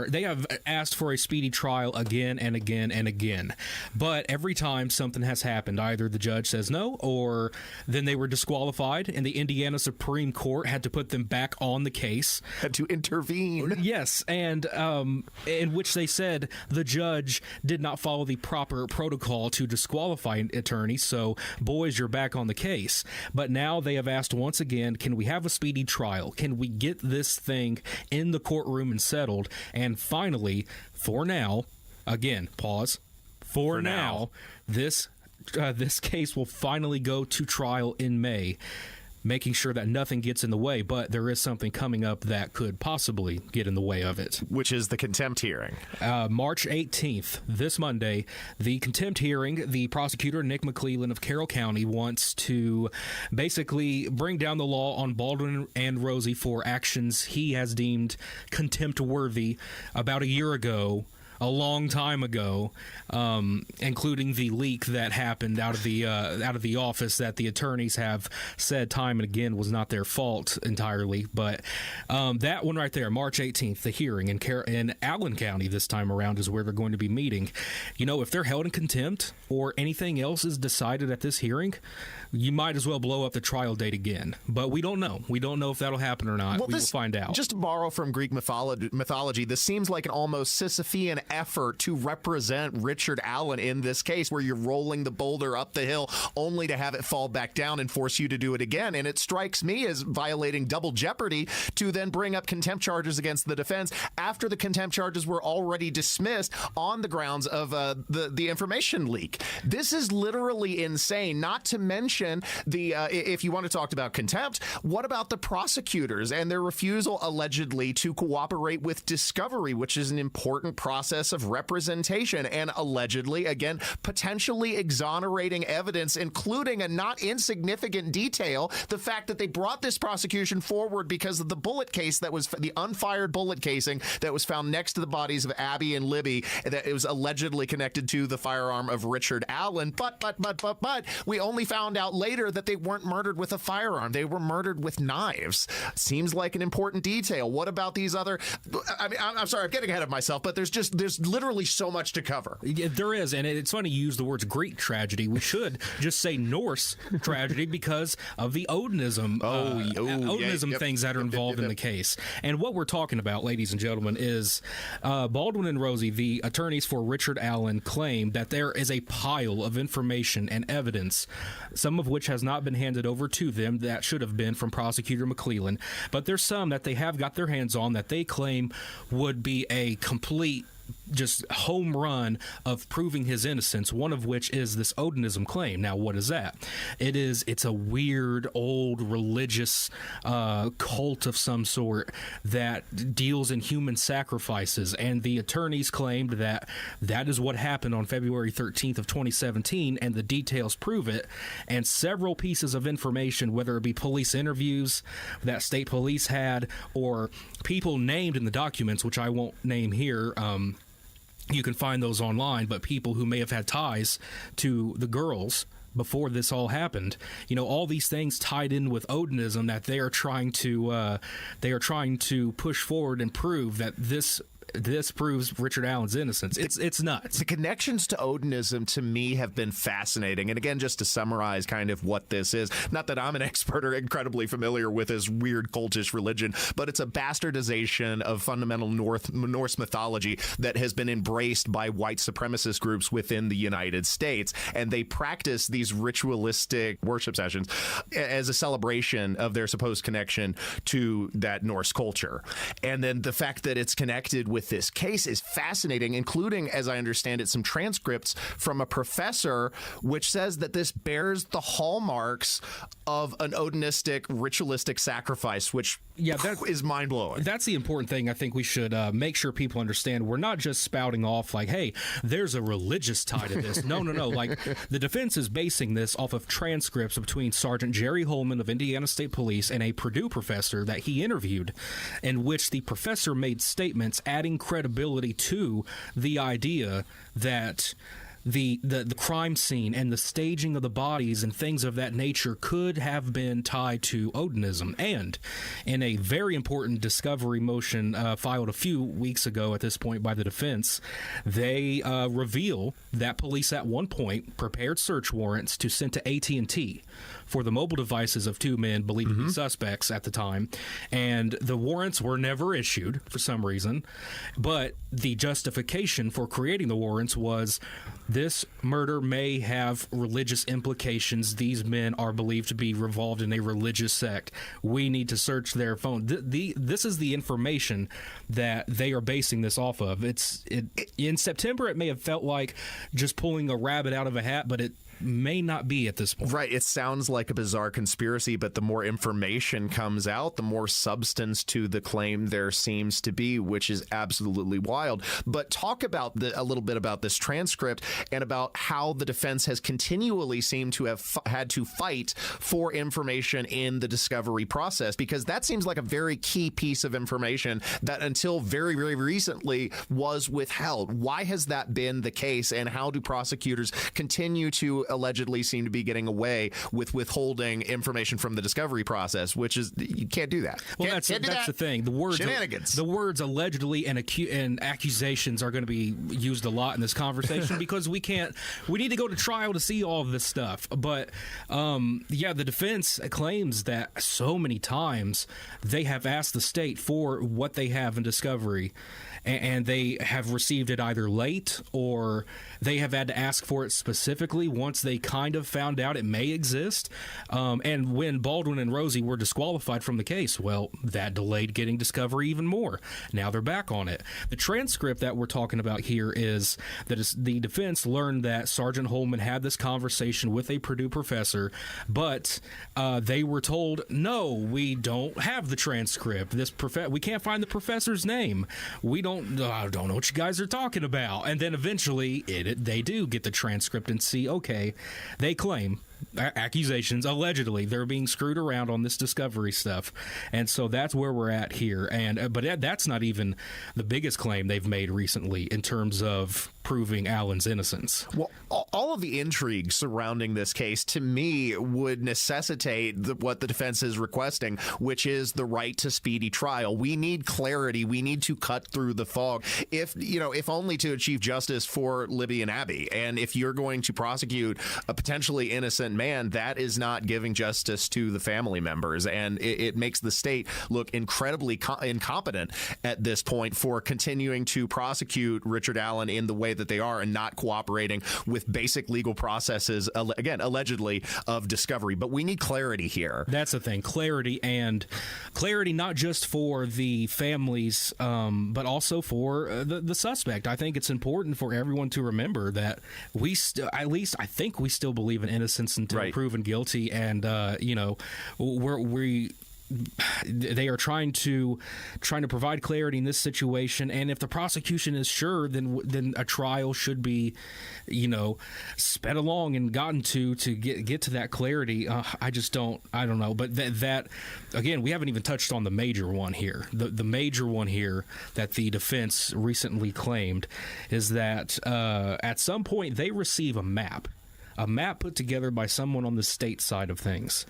they have asked for a speedy trial again and again and again. But every time something has happened, either the judge says no, or then they were disqualified, and the Indiana Supreme Court had to put them back on the case. Had to intervene. Yes, and in which they said the judge did not follow the proper protocol to disqualify an attorney, so boys, you're back on the case. But now they have asked once again, can we have a speedy trial? Can we get this thing in the courtroom and settled? And finally, for now, again, pause, for now, this case will finally go to trial in May. making sure that nothing gets in the way, but there is something coming up that could possibly get in the way of it. Which is the contempt hearing. March 18th, this Monday, the contempt hearing. The prosecutor, Nick McClellan of Carroll County, wants to basically bring down the law on Baldwin and Rosie for actions he has deemed contempt-worthy about a year ago. A long time ago, including the leak that happened out of the office that the attorneys have said time and again was not their fault entirely. But that one right there, March 18th, the hearing in Allen County this time around is where they're going to be meeting. You know, if they're held in contempt or anything else is decided at this hearing, you might as well blow up the trial date again. But we don't know. We don't know if that'll happen or not. We will find out. Just to borrow from Greek mythology, this seems like an almost Sisyphean effort to represent Richard Allen in this case, where you're rolling the boulder up the hill only to have it fall back down and force you to do it again. And it strikes me as violating double jeopardy to then bring up contempt charges against the defense after the contempt charges were already dismissed on the grounds of the information leak. This is literally insane, not to mention if you want to talk about contempt, what about the prosecutors and their refusal allegedly to cooperate with discovery, which is an important process of representation, and allegedly, again, potentially exonerating evidence, including a not insignificant detail, the fact that they brought this prosecution forward because of the bullet case that was the unfired bullet casing that was found next to the bodies of Abby and Libby, that it was allegedly connected to the firearm of Richard Allen. But we only found out later that they weren't murdered with a firearm. They were murdered with knives. Seems like an important detail. What about these other... I mean, I'm sorry, I'm getting ahead of myself, but there's literally so much to cover. Yeah, there is, and it's funny you use the words Greek tragedy. We should just say Norse tragedy because of the Odinism, things that are involved in the case. And what we're talking about, ladies and gentlemen, is Baldwin and Rosie, the attorneys for Richard Allen, claim that there is a pile of information and evidence, some of which has not been handed over to them that should have been from Prosecutor McClellan, but there's some that they have got their hands on that they claim would be a complete just home run of proving his innocence, one of which is this Odinism claim. Now, what is that? It's a weird old religious cult of some sort that deals in human sacrifices, and the attorneys claimed that that is what happened on February 13th of 2017, and the details prove it, and several pieces of information, whether it be police interviews that state police had or people named in the documents, which I won't name here, you can find those online, but people who may have had ties to the girls before this all happened, you know, all these things tied in with Odinism that they are trying to push forward and prove that this proves Richard Allen's innocence. It's nuts. The connections to Odinism to me have been fascinating. And again, just to summarize kind of what this is, not that I'm an expert or incredibly familiar with this weird cultish religion, but it's a bastardization of fundamental Norse mythology that has been embraced by white supremacist groups within the United States. And they practice these ritualistic worship sessions as a celebration of their supposed connection to that Norse culture. And then the fact that it's connected with this case is fascinating, including, as I understand it, some transcripts from a professor which says that this bears the hallmarks of an Odinistic ritualistic sacrifice, which is mind-blowing. That's the important thing I think we should make sure people understand. We're not just spouting off like, hey, there's a religious tie to this. No. Like, the defense is basing this off of transcripts between Sergeant Jerry Holman of Indiana State Police and a Purdue professor that he interviewed, in which the professor made statements adding credibility to the idea that the crime scene and the staging of the bodies and things of that nature could have been tied to Odinism. And in a very important discovery motion filed a few weeks ago at this point by the defense, they reveal that police at one point prepared search warrants to send to AT&T for the mobile devices of two men believed to be suspects at the time, and the warrants were never issued for some reason, but the justification for creating the warrants was this murder may have religious implications. These men are believed to be involved in a religious sect. We need to search their phone. This is the information that they are basing this off of. In September, it may have felt like just pulling a rabbit out of a hat, but may not be at this point. Right. It sounds like a bizarre conspiracy, but the more information comes out, the more substance to the claim there seems to be, which is absolutely wild. But talk about a little bit about this transcript and about how the defense has continually seemed to have had to fight for information in the discovery process, because that seems like a very key piece of information that until very, very recently was withheld. Why has that been the case, and how do prosecutors continue to allegedly seem to be getting away with withholding information from the discovery process, which is, you can't do that. Well, that's the thing. The words shenanigans. The words allegedly and accusations are going to be used a lot in this conversation because we need to go to trial to see all of this stuff. But the defense claims that so many times they have asked the state for what they have in discovery, and they have received it either late or they have had to ask for it specifically once they kind of found out it may exist. And when Baldwin and Rosie were disqualified from the case, well, that delayed getting discovery even more. Now they're back on it. The transcript that we're talking about here is that the defense learned that Sergeant Holman had this conversation with a Purdue professor, but they were told, no, we don't have the transcript. We can't find the professor's name. I don't know what you guys are talking about. And then eventually they do get the transcript and see, okay, they claim accusations, allegedly they're being screwed around on this discovery stuff, and so that's where we're at here. And but that's not even the biggest claim they've made recently in terms of proving Allen's innocence. Well, all of the intrigue surrounding this case, to me, would necessitate what the defense is requesting, which is the right to speedy trial. We need clarity. We need to cut through the fog, if only to achieve justice for Libby and Abby. And if you're going to prosecute a potentially innocent man, that is not giving justice to the family members, and it makes the state look incredibly incompetent at this point for continuing to prosecute Richard Allen in the way that they are and not cooperating with basic legal processes, again, allegedly, of discovery. But we need clarity here. That's the thing. Clarity not just for the families, but also for the suspect. I think it's important for everyone to remember that I think we still believe in innocence until proven guilty, and they are trying to provide clarity in this situation, and if the prosecution is sure, then a trial should be, sped along and gotten to get to that clarity. I don't know, but that again, we haven't even touched on the major one here. The major one here that the defense recently claimed is that at some point they receive a map put together by someone on the state side of things.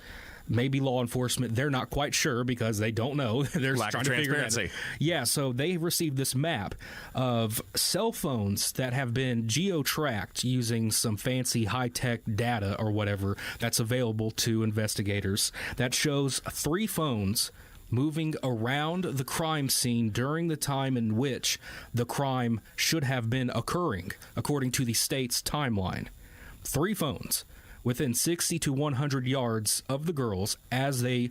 Maybe law enforcement, they're not quite sure because they don't know. They're lack trying of to figure transparency. it out. Yeah, so they received this map of cell phones that have been geo-tracked using some fancy high-tech data or whatever that's available to investigators that shows 3 phones moving around the crime scene during the time in which the crime should have been occurring, according to the state's timeline. 3 phones within 60 to 100 yards of the girls as they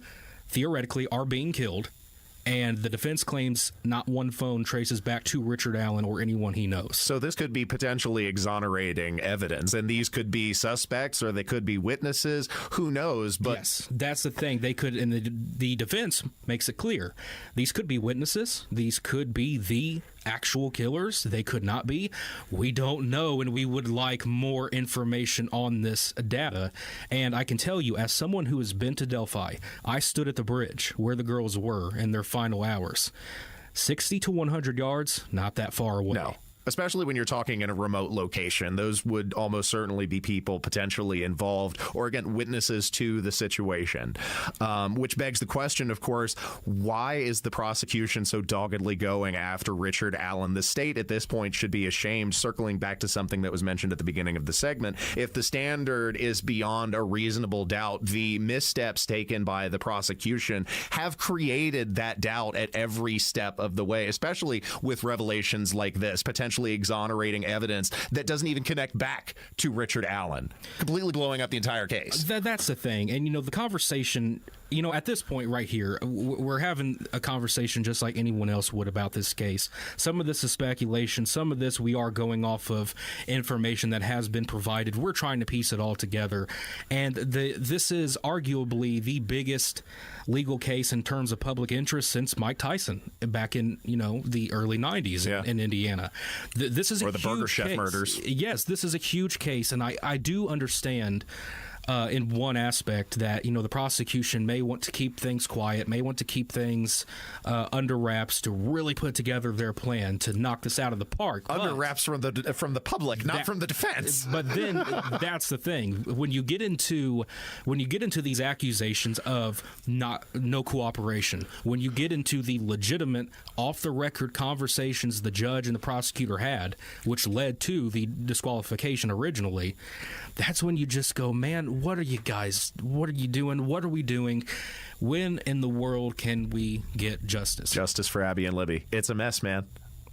theoretically are being killed, and the defense claims not one phone traces back to Richard Allen or anyone he knows. So this could be potentially exonerating evidence, and these could be suspects or they could be witnesses. Who knows? But yes, that's the thing. They could, and the defense makes it clear. These could be witnesses. These could be the actual killers. They could not be. We don't know, and we would like more information on this data. And I can tell you, as someone who has been to Delphi, I stood at the bridge where the girls were in their final hours. 60 to 100 yards, not that far away. No. Especially when you're talking in a remote location. Those would almost certainly be people potentially involved or, again, witnesses to the situation. Which begs the question, of course, why is the prosecution so doggedly going after Richard Allen? The state at this point should be ashamed, circling back to something that was mentioned at the beginning of the segment. If the standard is beyond a reasonable doubt, the missteps taken by the prosecution have created that doubt at every step of the way, especially with revelations like this, potentially potentially exonerating evidence that doesn't even connect back to Richard Allen, completely blowing up the entire case. That's the thing. And, the conversation, at this point right here, we're having a conversation just like anyone else would about this case. Some of this is speculation. Some of this we are going off of information that has been provided. We're trying to piece it all together. And this is arguably the biggest legal case in terms of public interest since Mike Tyson back in, the early 90s in Indiana. This is or the Burger Chef murders. Yes, this is a huge case. And I do understand in one aspect that, the prosecution may want to keep things quiet, may want to keep things under wraps to really put together their plan to knock this out of the park. Under wraps from the public, not from the defense. But then that's the thing. When you get into these accusations of no cooperation, when you get into the legitimate off-the-record conversations the judge and the prosecutor had, which led to the disqualification originally, that's when you just go, man, what are you doing? What are we doing? When in the world can we get justice? Justice for Abby and Libby. It's a mess, man.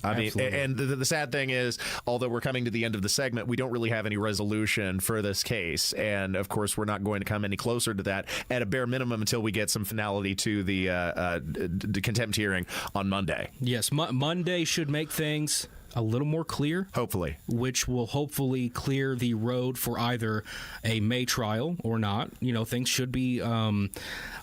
I mean, and the sad thing is, although we're coming to the end of the segment, we don't really have any resolution for this case. And, of course, we're not going to come any closer to that at a bare minimum until we get some finality to the contempt hearing on Monday. Yes, Monday should make things a little more clear, hopefully, which will hopefully clear the road for either a May trial or not. Things should be a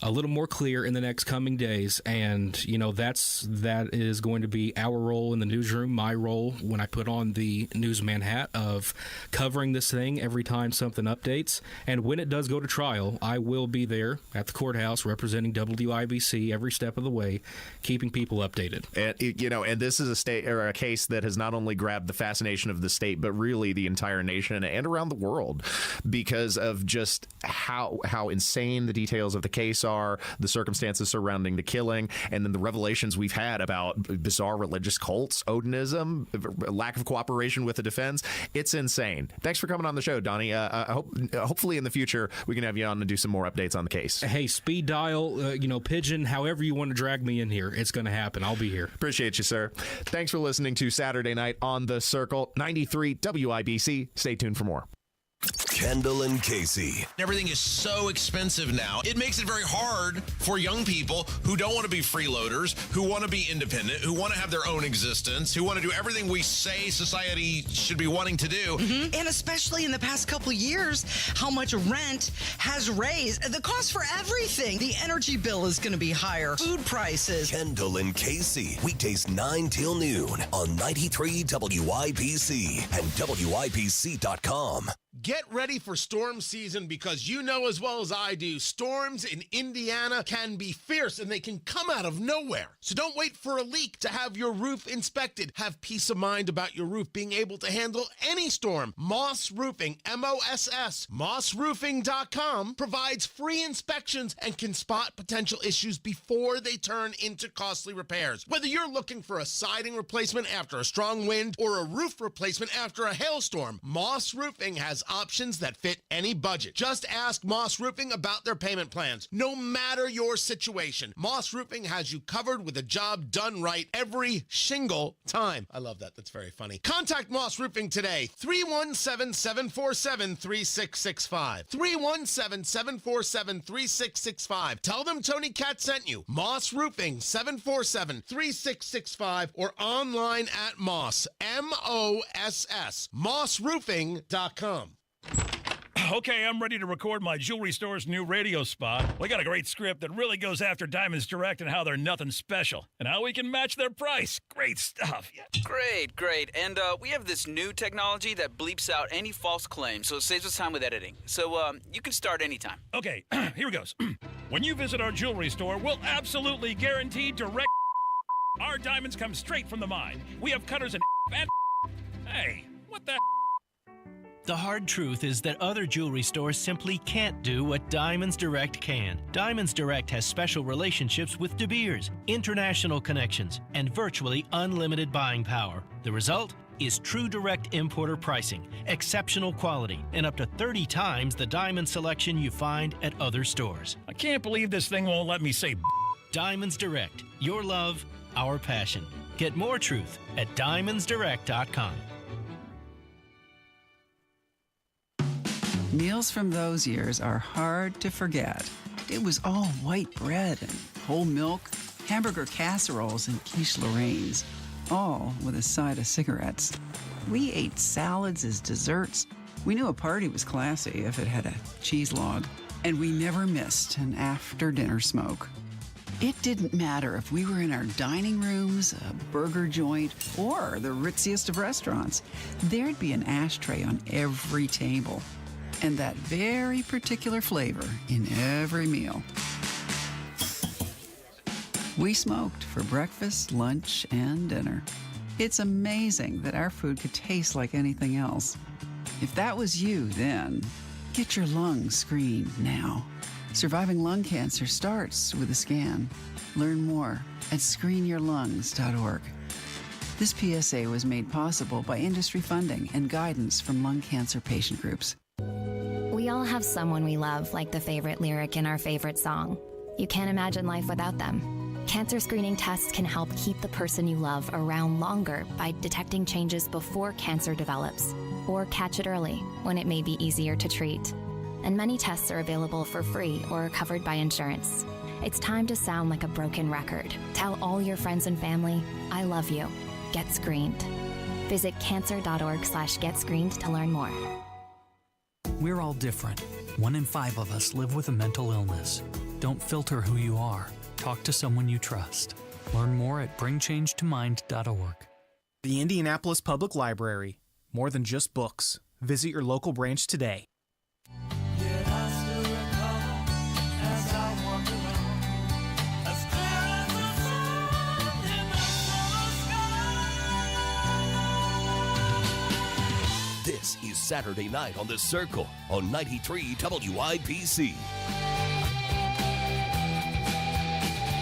little more clear in the next coming days, and that is going to be our role in the newsroom, my role when I put on the newsman hat of covering this thing every time something updates. And when it does go to trial, I will be there at the courthouse representing WIBC every step of the way, keeping people updated. And and this is a case that has not only grabbed the fascination of the state, but really the entire nation and around the world because of just how insane the details of the case are, the circumstances surrounding the killing, and then the revelations we've had about bizarre religious cults, Odinism, lack of cooperation with the defense. It's insane. Thanks for coming on the show, Donnie. Hopefully in the future we can have you on and do some more updates on the case. Hey, speed dial, pigeon, however you want to drag me in here, it's going to happen. I'll be here. Appreciate you, sir. Thanks for listening to Saturday Night on the Circle, 93 WIBC. Stay tuned for more. Kendall and Casey. Everything is so expensive now. It makes it very hard for young people who don't want to be freeloaders, who want to be independent, who want to have their own existence, who want to do everything we say society should be wanting to do. Mm-hmm. And especially in the past couple of years, how much rent has raised. The cost for everything. The energy bill is going to be higher. Food prices. Kendall and Casey. Weekdays 9 till noon on 93 WIBC and WIBC.com. Get ready for storm season because you know as well as I do, storms in Indiana can be fierce and they can come out of nowhere. So don't wait for a leak to have your roof inspected. Have peace of mind about your roof being able to handle any storm. Moss Roofing, MOSS, mossroofing.com provides free inspections and can spot potential issues before they turn into costly repairs. Whether you're looking for a siding replacement after a strong wind or a roof replacement after a hailstorm, Moss Roofing has options that fit any budget. Just ask Moss Roofing about their payment plans. No matter your situation, Moss Roofing has you covered with a job done right every single time. I love that. That's very funny. Contact Moss Roofing today. 317-747-3665. 317-747-3665. Tell them Tony Katz sent you. Moss Roofing, 747-3665 or online at Moss, M-O-S-S, mossroofing.com. Okay, I'm ready to record my jewelry store's new radio spot. We got a great script that really goes after Diamonds Direct and how they're nothing special, and how we can match their price. Great stuff. Yeah. Great. And we have this new technology that bleeps out any false claims, so it saves us time with editing. So you can start anytime. Okay, here it goes. When you visit our jewelry store, we'll absolutely guarantee direct. Our diamonds come straight from the mine. We have cutters and Hey, what the The hard truth is that other jewelry stores simply can't do what Diamonds Direct can. Diamonds Direct has special relationships with De Beers, international connections, and virtually unlimited buying power. The result is true direct importer pricing, exceptional quality, and up to 30 times the diamond selection you find at other stores. I can't believe this thing won't let me say Diamonds Direct. Your love, our passion. Get more truth at DiamondsDirect.com. Meals from those years are hard to forget. It was all white bread and whole milk, hamburger casseroles and quiche Lorraines, all with a side of cigarettes. We ate salads as desserts. We knew a party was classy if it had a cheese log, and we never missed an after-dinner smoke. It didn't matter if we were in our dining rooms, a burger joint, or the ritziest of restaurants. There'd be an ashtray on every table, and that very particular flavor in every meal. We smoked for breakfast, lunch, and dinner. It's amazing that our food could taste like anything else. If that was you then, get your lungs screened now. Surviving lung cancer starts with a scan. Learn more at screenyourlungs.org. This PSA was made possible by industry funding and guidance from lung cancer patient groups. We all have someone we love, like the favorite lyric in our favorite song. You can't imagine life without them. Cancer screening tests can help keep the person you love around longer by detecting changes before cancer develops, or catch it early when it may be easier to treat. And many tests are available for free or are covered by insurance. It's time to sound like a broken record. Tell all your friends and family, I love you. Get screened. Visit cancer.org/getscreened to learn more. We're all different. 1 in 5 of us live with a mental illness. Don't filter who you are. Talk to someone you trust. Learn more at bringchangetomind.org. The Indianapolis Public Library. More than just books. Visit your local branch today. This is Saturday Night on The Circle on 93 WIBC.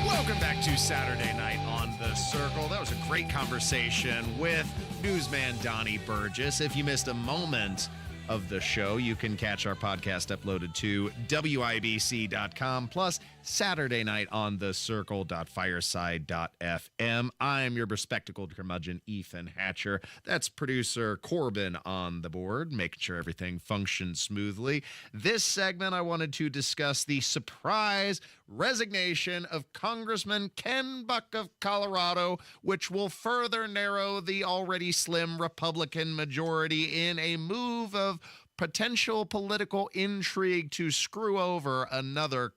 Welcome back to Saturday Night on The Circle. That was a great conversation with newsman Donnie Burgess. If you missed a moment of the show, you can catch our podcast uploaded to WIBC.com, plus Saturday Night on the Circle.fireside.fm. I'm your bespectacled curmudgeon, Ethan Hatcher. That's producer Corbin on the board, making sure everything functions smoothly. This segment, I wanted to discuss the surprise resignation of Congressman Ken Buck of Colorado, which will further narrow the already slim Republican majority in a move of potential political intrigue to screw over another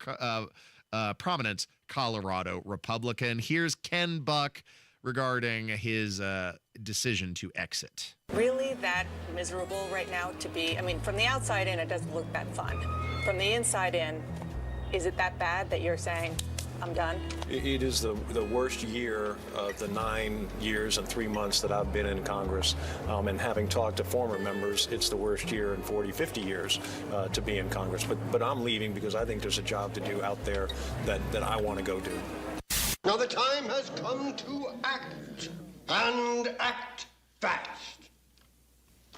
prominent Colorado Republican. Here's Ken Buck regarding his decision to exit. Really that miserable right now to be? I mean, from the outside in, it doesn't look that fun. From the inside in, is it that bad that you're saying, I'm done? It is the worst year of the 9 years and 3 months that I've been in Congress. And having talked to former members, it's the worst year in 40, 50 years to be in Congress. But I'm leaving because I think there's a job to do out there that I want to go do. Now the time has come to act, and act fast.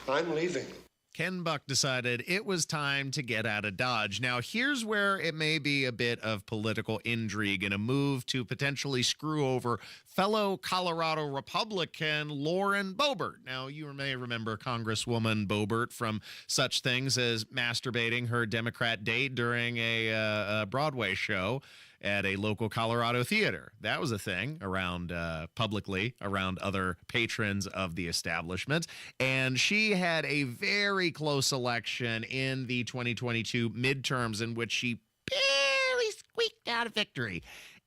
I'm leaving. Ken Buck decided it was time to get out of Dodge. Now, here's where it may be a bit of political intrigue in a move to potentially screw over fellow Colorado Republican Lauren Boebert. Now, you may remember Congresswoman Boebert from such things as masturbating her Democrat date during a Broadway show at a local Colorado theater. That was a thing around publicly around other patrons of the establishment. And she had a very close election in the 2022 midterms in which she barely squeaked out a victory.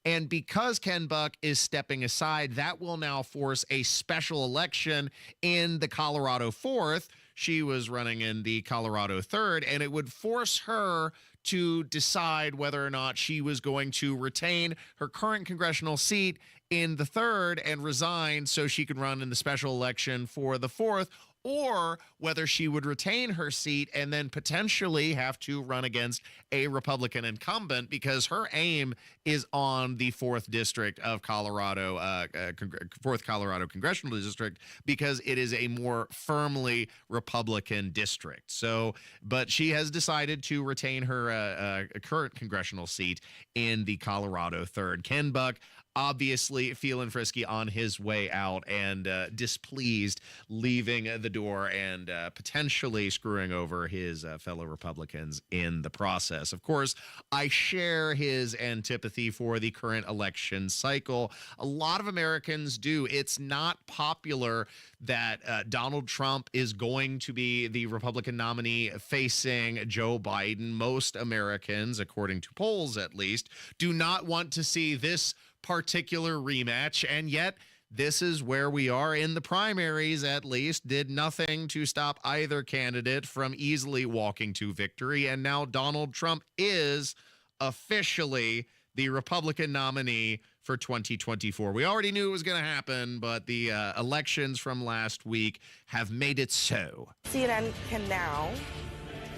And because Ken Buck is stepping aside, that will now force a special election in the Colorado 4th. She was running in the Colorado 3rd, and it would force her to decide whether or not she was going to retain her current congressional seat in the 3rd and resign so she could run in the special election for the 4th, or whether she would retain her seat and then potentially have to run against a Republican incumbent, because her aim is on the 4th district of Colorado, 4th Colorado Congressional District, because it is a more firmly Republican district. So, but she has decided to retain her current congressional seat in the Colorado 3rd. Ken Buck, obviously feeling frisky on his way out and displeased, leaving the door and potentially screwing over his fellow Republicans in the process. Of course, I share his antipathy for the current election cycle. A lot of Americans do. It's not popular that Donald Trump is going to be the Republican nominee facing Joe Biden. Most Americans, according to polls at least, do not want to see this particular rematch, and yet this is where we are in the primaries. At least did nothing to stop either candidate from easily walking to victory, and now Donald Trump is officially the Republican nominee for 2024. We already knew it was going to happen, but the elections from last week have made it so. CNN can now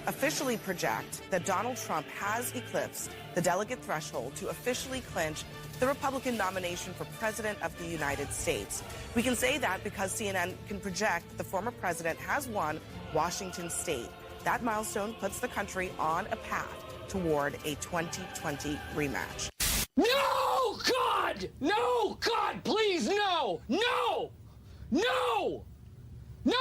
officially project that Donald Trump has eclipsed the delegate threshold to officially clinch the Republican nomination for President of the United States. We can say that because CNN can project the former president has won Washington state. That milestone puts the country on a path toward a 2020 rematch. No, God! No, God, please, no! No! No! No!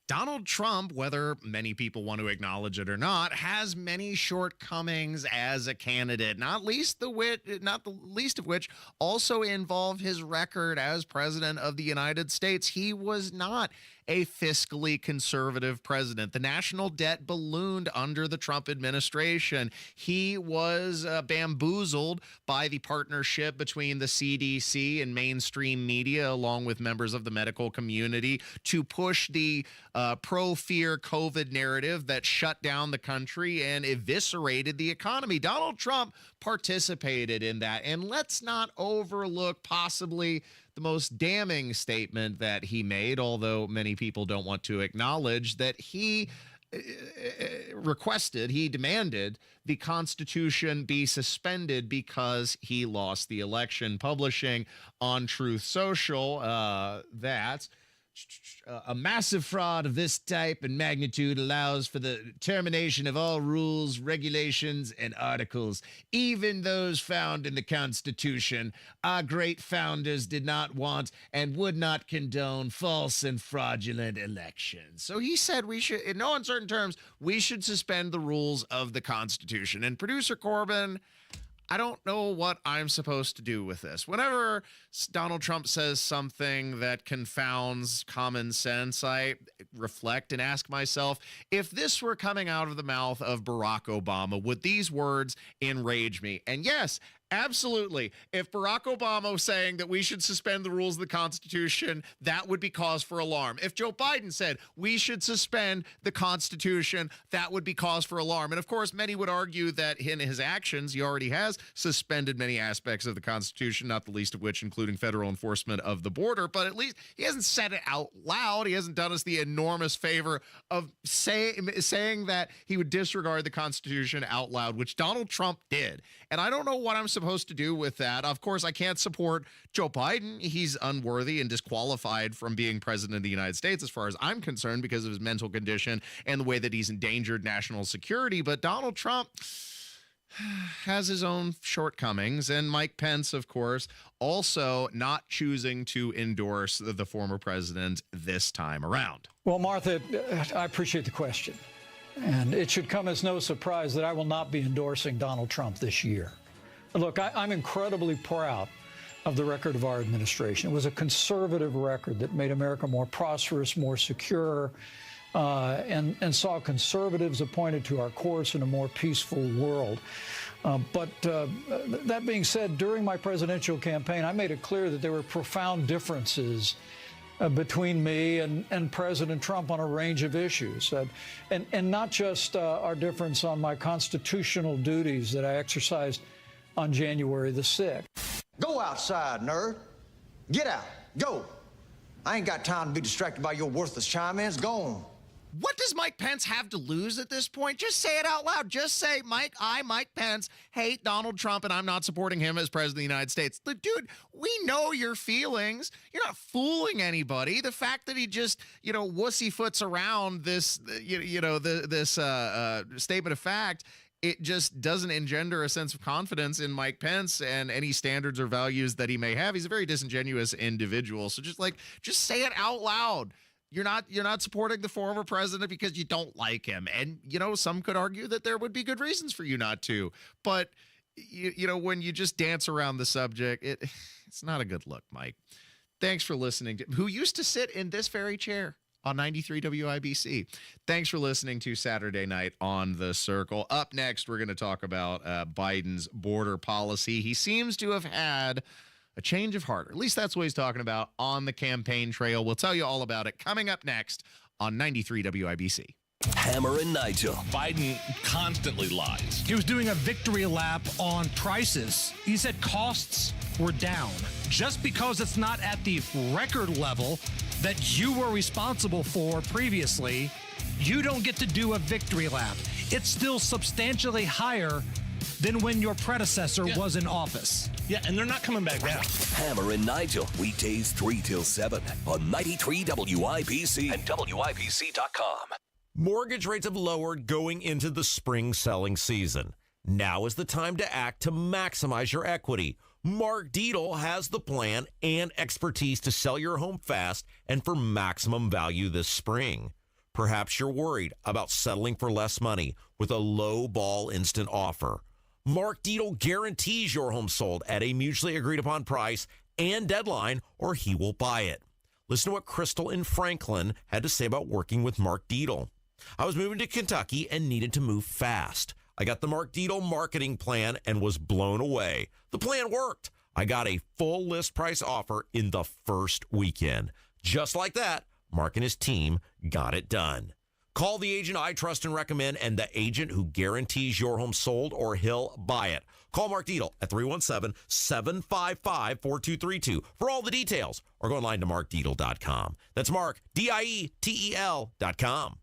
Donald Trump, whether many people want to acknowledge it or not, has many shortcomings as a candidate, not the least of which also involve his record as president of the United States. He was not a fiscally conservative president. The national debt ballooned under the Trump administration. He was bamboozled by the partnership between the CDC and mainstream media, along with members of the medical community, to push the pro-fear COVID narrative that shut down the country and eviscerated the economy. Donald Trump participated in that. And let's not overlook possibly the most damning statement that he made, although many people don't want to acknowledge, that he demanded the Constitution be suspended because he lost the election, publishing on Truth Social that a massive fraud of this type and magnitude allows for the termination of all rules, regulations, and articles, even those found in the Constitution. Our great founders did not want and would not condone false and fraudulent elections. So he said we should, in no uncertain terms, we should suspend the rules of the Constitution. And producer Corbin, I don't know what I'm supposed to do with this. Whenever Donald Trump says something that confounds common sense, I reflect and ask myself, if this were coming out of the mouth of Barack Obama, would these words enrage me? And yes, absolutely. If Barack Obama was saying that we should suspend the rules of the Constitution, that would be cause for alarm. If Joe Biden said we should suspend the Constitution, that would be cause for alarm. And of course, many would argue that in his actions, he already has suspended many aspects of the Constitution, not the least of which including federal enforcement of the border. But at least he hasn't said it out loud. He hasn't done us the enormous favor of saying that he would disregard the Constitution out loud, which Donald Trump did. And I don't know what I'm supposed to do with that. Of course, I can't support Joe Biden. He's unworthy and disqualified from being president of the United States, as far as I'm concerned, because of his mental condition and the way that he's endangered national security. But Donald Trump has his own shortcomings. And Mike Pence, of course, also not choosing to endorse the former president this time around. Well, Martha, I appreciate the question. And it should come as no surprise that I will not be endorsing Donald Trump this year. Look, I'm incredibly proud of the record of our administration. It was a conservative record that made America more prosperous, more secure, and saw conservatives appointed to our course in a more peaceful world. But that being said, during my presidential campaign, I made it clear that there were profound differences between me and President Trump on a range of issues, and not just our difference on my constitutional duties that I exercised on January the 6th. Go outside, nerd. Get out. Go. I ain't got time to be distracted by your worthless chime-ins. Go on. What does Mike Pence have to lose at this point? Just say it out loud. Just say, Mike Pence, hate Donald Trump, and I'm not supporting him as president of the United States. Dude, we know your feelings. You're not fooling anybody. The fact that he just, wussy-foots around this, this statement of fact it just doesn't engender a sense of confidence in Mike Pence and any standards or values that he may have. He's a very disingenuous individual. So just say it out loud. You're not supporting the former president because you don't like him. And, some could argue that there would be good reasons for you not to. But, when you just dance around the subject, it's not a good look, Mike. Thanks for listening to who used to sit in this very chair on 93 WIBC. Thanks for listening to Saturday Night on the Circle. Up next, we're going to talk about Biden's border policy. He seems to have had a change of heart, or at least that's what he's talking about on the campaign trail. We'll tell you all about it coming up next on 93 WIBC. Hammer and Nigel. Biden constantly lies. He was doing a victory lap on prices. He said costs were down. Just because it's not at the record level that you were responsible for previously, you don't get to do a victory lap. It's still substantially higher than when your predecessor was in office. Yeah, and they're not coming back down. Hammer and Nigel, weekdays 3 till 7 on 93 WIBC and WIBC.com. Mortgage rates have lowered going into the spring selling season. Now is the time to act to maximize your equity. Mark Dietel has the plan and expertise to sell your home fast and for maximum value this spring. Perhaps you're worried about settling for less money with a low ball instant offer. Mark Dietel guarantees your home sold at a mutually agreed upon price and deadline, or he will buy it. Listen to what Crystal in Franklin had to say about working with Mark Dietel. I was moving to Kentucky and needed to move fast. I got the Mark Dietel marketing plan and was blown away. The plan worked. I got a full list price offer in the first weekend. Just like that, Mark and his team got it done. Call the agent I trust and recommend and the agent who guarantees your home sold or he'll buy it. Call Mark Dietel at 317-755-4232 for all the details or go online to markdietel.com. That's Mark, DIETEL.com.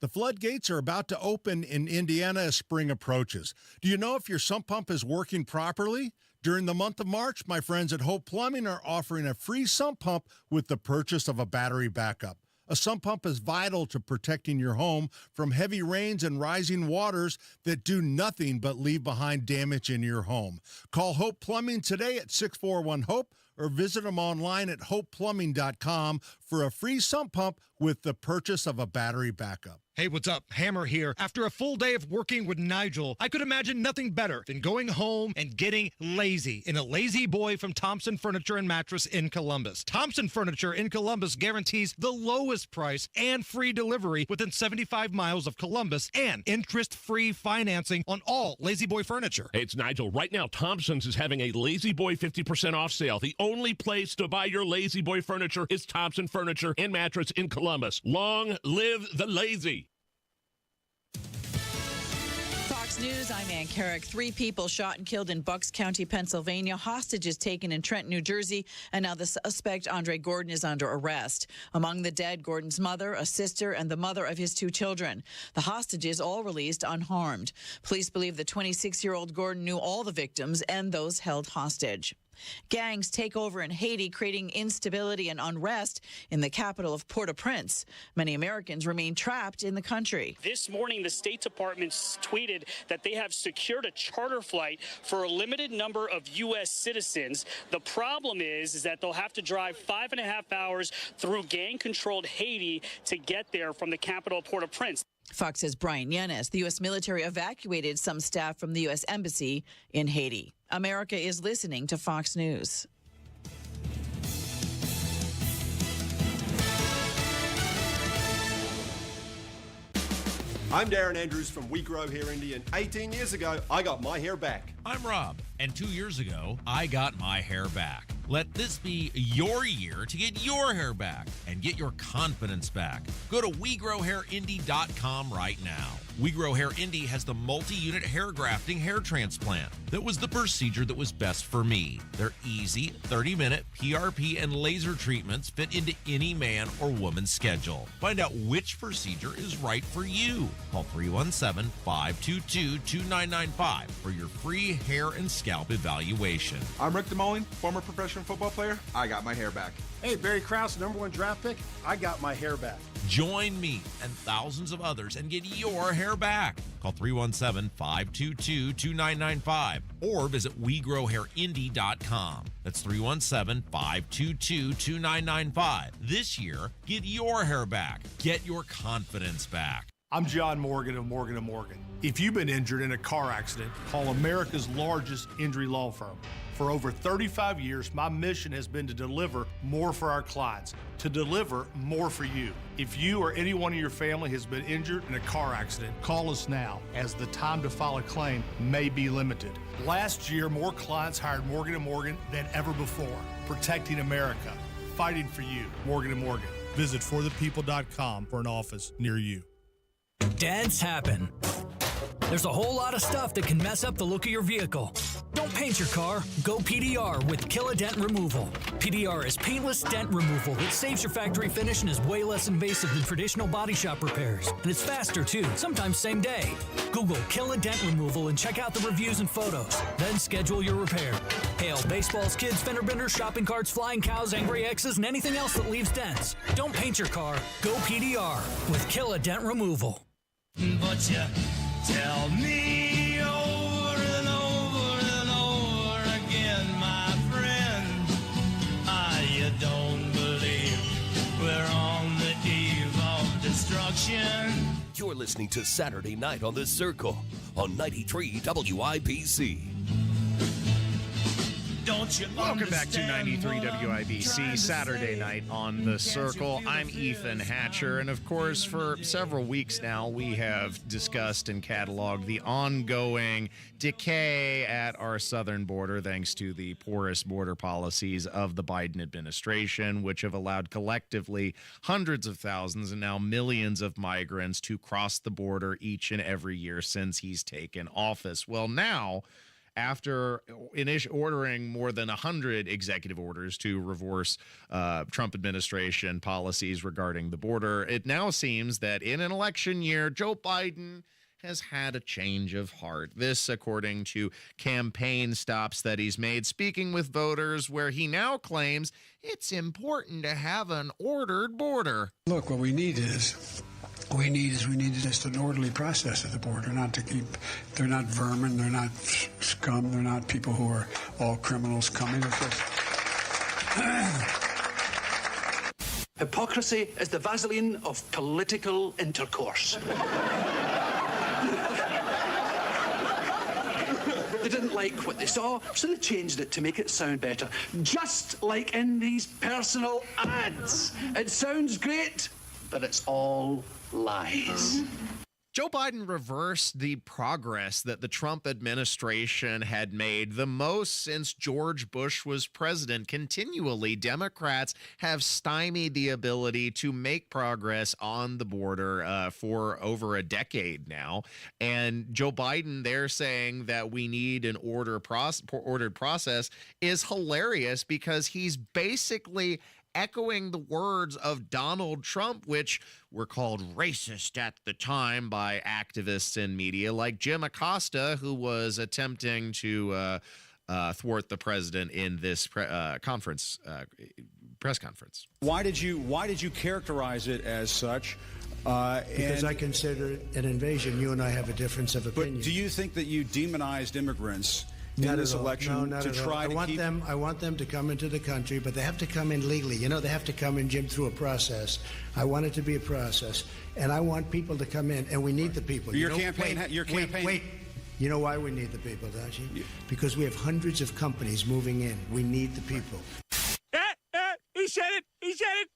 The floodgates are about to open in Indiana as spring approaches. Do you know if your sump pump is working properly? During the month of March, my friends at Hope Plumbing are offering a free sump pump with the purchase of a battery backup. A sump pump is vital to protecting your home from heavy rains and rising waters that do nothing but leave behind damage in your home. Call Hope Plumbing today at 641-HOPE or visit them online at hopeplumbing.com for a free sump pump with the purchase of a battery backup. Hey, what's up? Hammer here. After a full day of working with Nigel, I could imagine nothing better than going home and getting lazy in a Lazy Boy from Thompson Furniture and Mattress in Columbus. Thompson Furniture in Columbus guarantees the lowest price and free delivery within 75 miles of Columbus and interest-free financing on all Lazy Boy furniture. Hey, it's Nigel. Right now, Thompson's is having a Lazy Boy 50% off sale. The only place to buy your Lazy Boy furniture is Thompson Furniture and Mattress in Columbus. Long live the lazy. Fox News, I'm Ann Carrick. 3 people shot and killed in Bucks County, Pennsylvania. Hostages taken in Trenton, New Jersey. And now the suspect, Andre Gordon, is under arrest. Among the dead, Gordon's mother, a sister, and the mother of his 2 children. The hostages all released unharmed. Police believe the 26-year-old Gordon knew all the victims and those held hostage. Gangs take over in Haiti, creating instability and unrest in the capital of Port-au-Prince. Many Americans remain trapped in the country. This morning, the State Department tweeted that they have secured a charter flight for a limited number of U.S. citizens. The problem is that they'll have to drive 5.5 hours through gang-controlled Haiti to get there from the capital of Port-au-Prince. Fox's Brian Yanes. The U.S. military evacuated some staff from the U.S. Embassy in Haiti. America is listening to Fox News. I'm Darren Andrews from We Grow Hair Indy, and 18 years ago, I got my hair back. I'm Rob, and 2 years ago, I got my hair back. Let this be your year to get your hair back and get your confidence back. Go to WeGrowHairIndy.com right now. We Grow Hair Indy has the multi-unit hair grafting hair transplant. That was the procedure that was best for me. Their easy 30-minute PRP and laser treatments fit into any man or woman's schedule. Find out which procedure is right for you. Call 317-522-2995 for your free hair and scalp evaluation. I'm Rick Demoline, former professional American football player, I got my hair back. Hey, Barry Krause, #1 draft pick, I got my hair back. Join me and thousands of others and get your hair back. Call 317-522-2995 or visit WeGrowHairIndy.com. That's 317-522-2995. This year, get your hair back. Get your confidence back. I'm John Morgan of Morgan & Morgan. If you've been injured in a car accident, call America's largest injury law firm. For over 35 years, my mission has been to deliver more for our clients, to deliver more for you. If you or anyone in your family has been injured in a car accident, call us now, as the time to file a claim may be limited. Last year, more clients hired Morgan & Morgan than ever before, protecting America, fighting for you. Morgan & Morgan. Visit forthepeople.com for an office near you. Dents happen. There's a whole lot of stuff that can mess up the look of your vehicle. Don't paint your car. Go PDR with Kill a Dent Removal. PDR is paintless dent removal that saves your factory finish and is way less invasive than traditional body shop repairs. And it's faster too, sometimes same day. Google Kill a Dent Removal and check out the reviews and photos. Then schedule your repair. Hail baseballs, kids, fender benders, shopping carts, flying cows, angry X's, and anything else that leaves dents. Don't paint your car. Go PDR with Kill a Dent Removal. But you tell me over and over and over again, my friend, you don't believe we're on the eve of destruction. You're listening to Saturday Night on the Circle on 93 WIBC. Don't you Welcome back to 93 WIBC, Saturday Night on the Circle. I'm Ethan Hatcher, and of course, for several weeks now, we have discussed and cataloged the ongoing decay at our southern border thanks to the porous border policies of the Biden administration, which have allowed collectively hundreds of thousands and now millions of migrants to cross the border each and every year since he's taken office. Well, now, after ordering more than 100 executive orders to reverse Trump administration policies regarding the border, it now seems that in an election year, Joe Biden has had a change of heart. This, according to campaign stops that he's made, speaking with voters, where he now claims it's important to have an ordered border. Look, what we need is just an orderly process at the border, not to keep, they're not vermin, they're not scum, they're not people who are all criminals coming. Hypocrisy is the Vaseline of political intercourse. They didn't like what they saw, so they changed it to make it sound better. Just like in these personal ads. It sounds great, but it's all lies. Joe Biden reversed the progress that the Trump administration had made the most since George Bush was president. Continually, Democrats have stymied the ability to make progress on the border for over a decade now. And Joe Biden, they're saying that we need an ordered process, is hilarious because he's basically echoing the words of Donald Trump, which were called racist at the time by activists and media like Jim Acosta, who was attempting to thwart the president in this press conference. Why did you characterize it as such? Because I consider it an invasion. You and I have a difference of opinion. But do you think that you demonized immigrants in this election to try to keep them? I want them to come into the country, but they have to come in legally. You know, they have to come in, Jim, through a process. I want it to be a process, and I want people to come in, and we need the people. Your campaign. Wait. You know why we need the people, don't you? Yeah. Because we have hundreds of companies moving in. We need the people. He said it. He said it.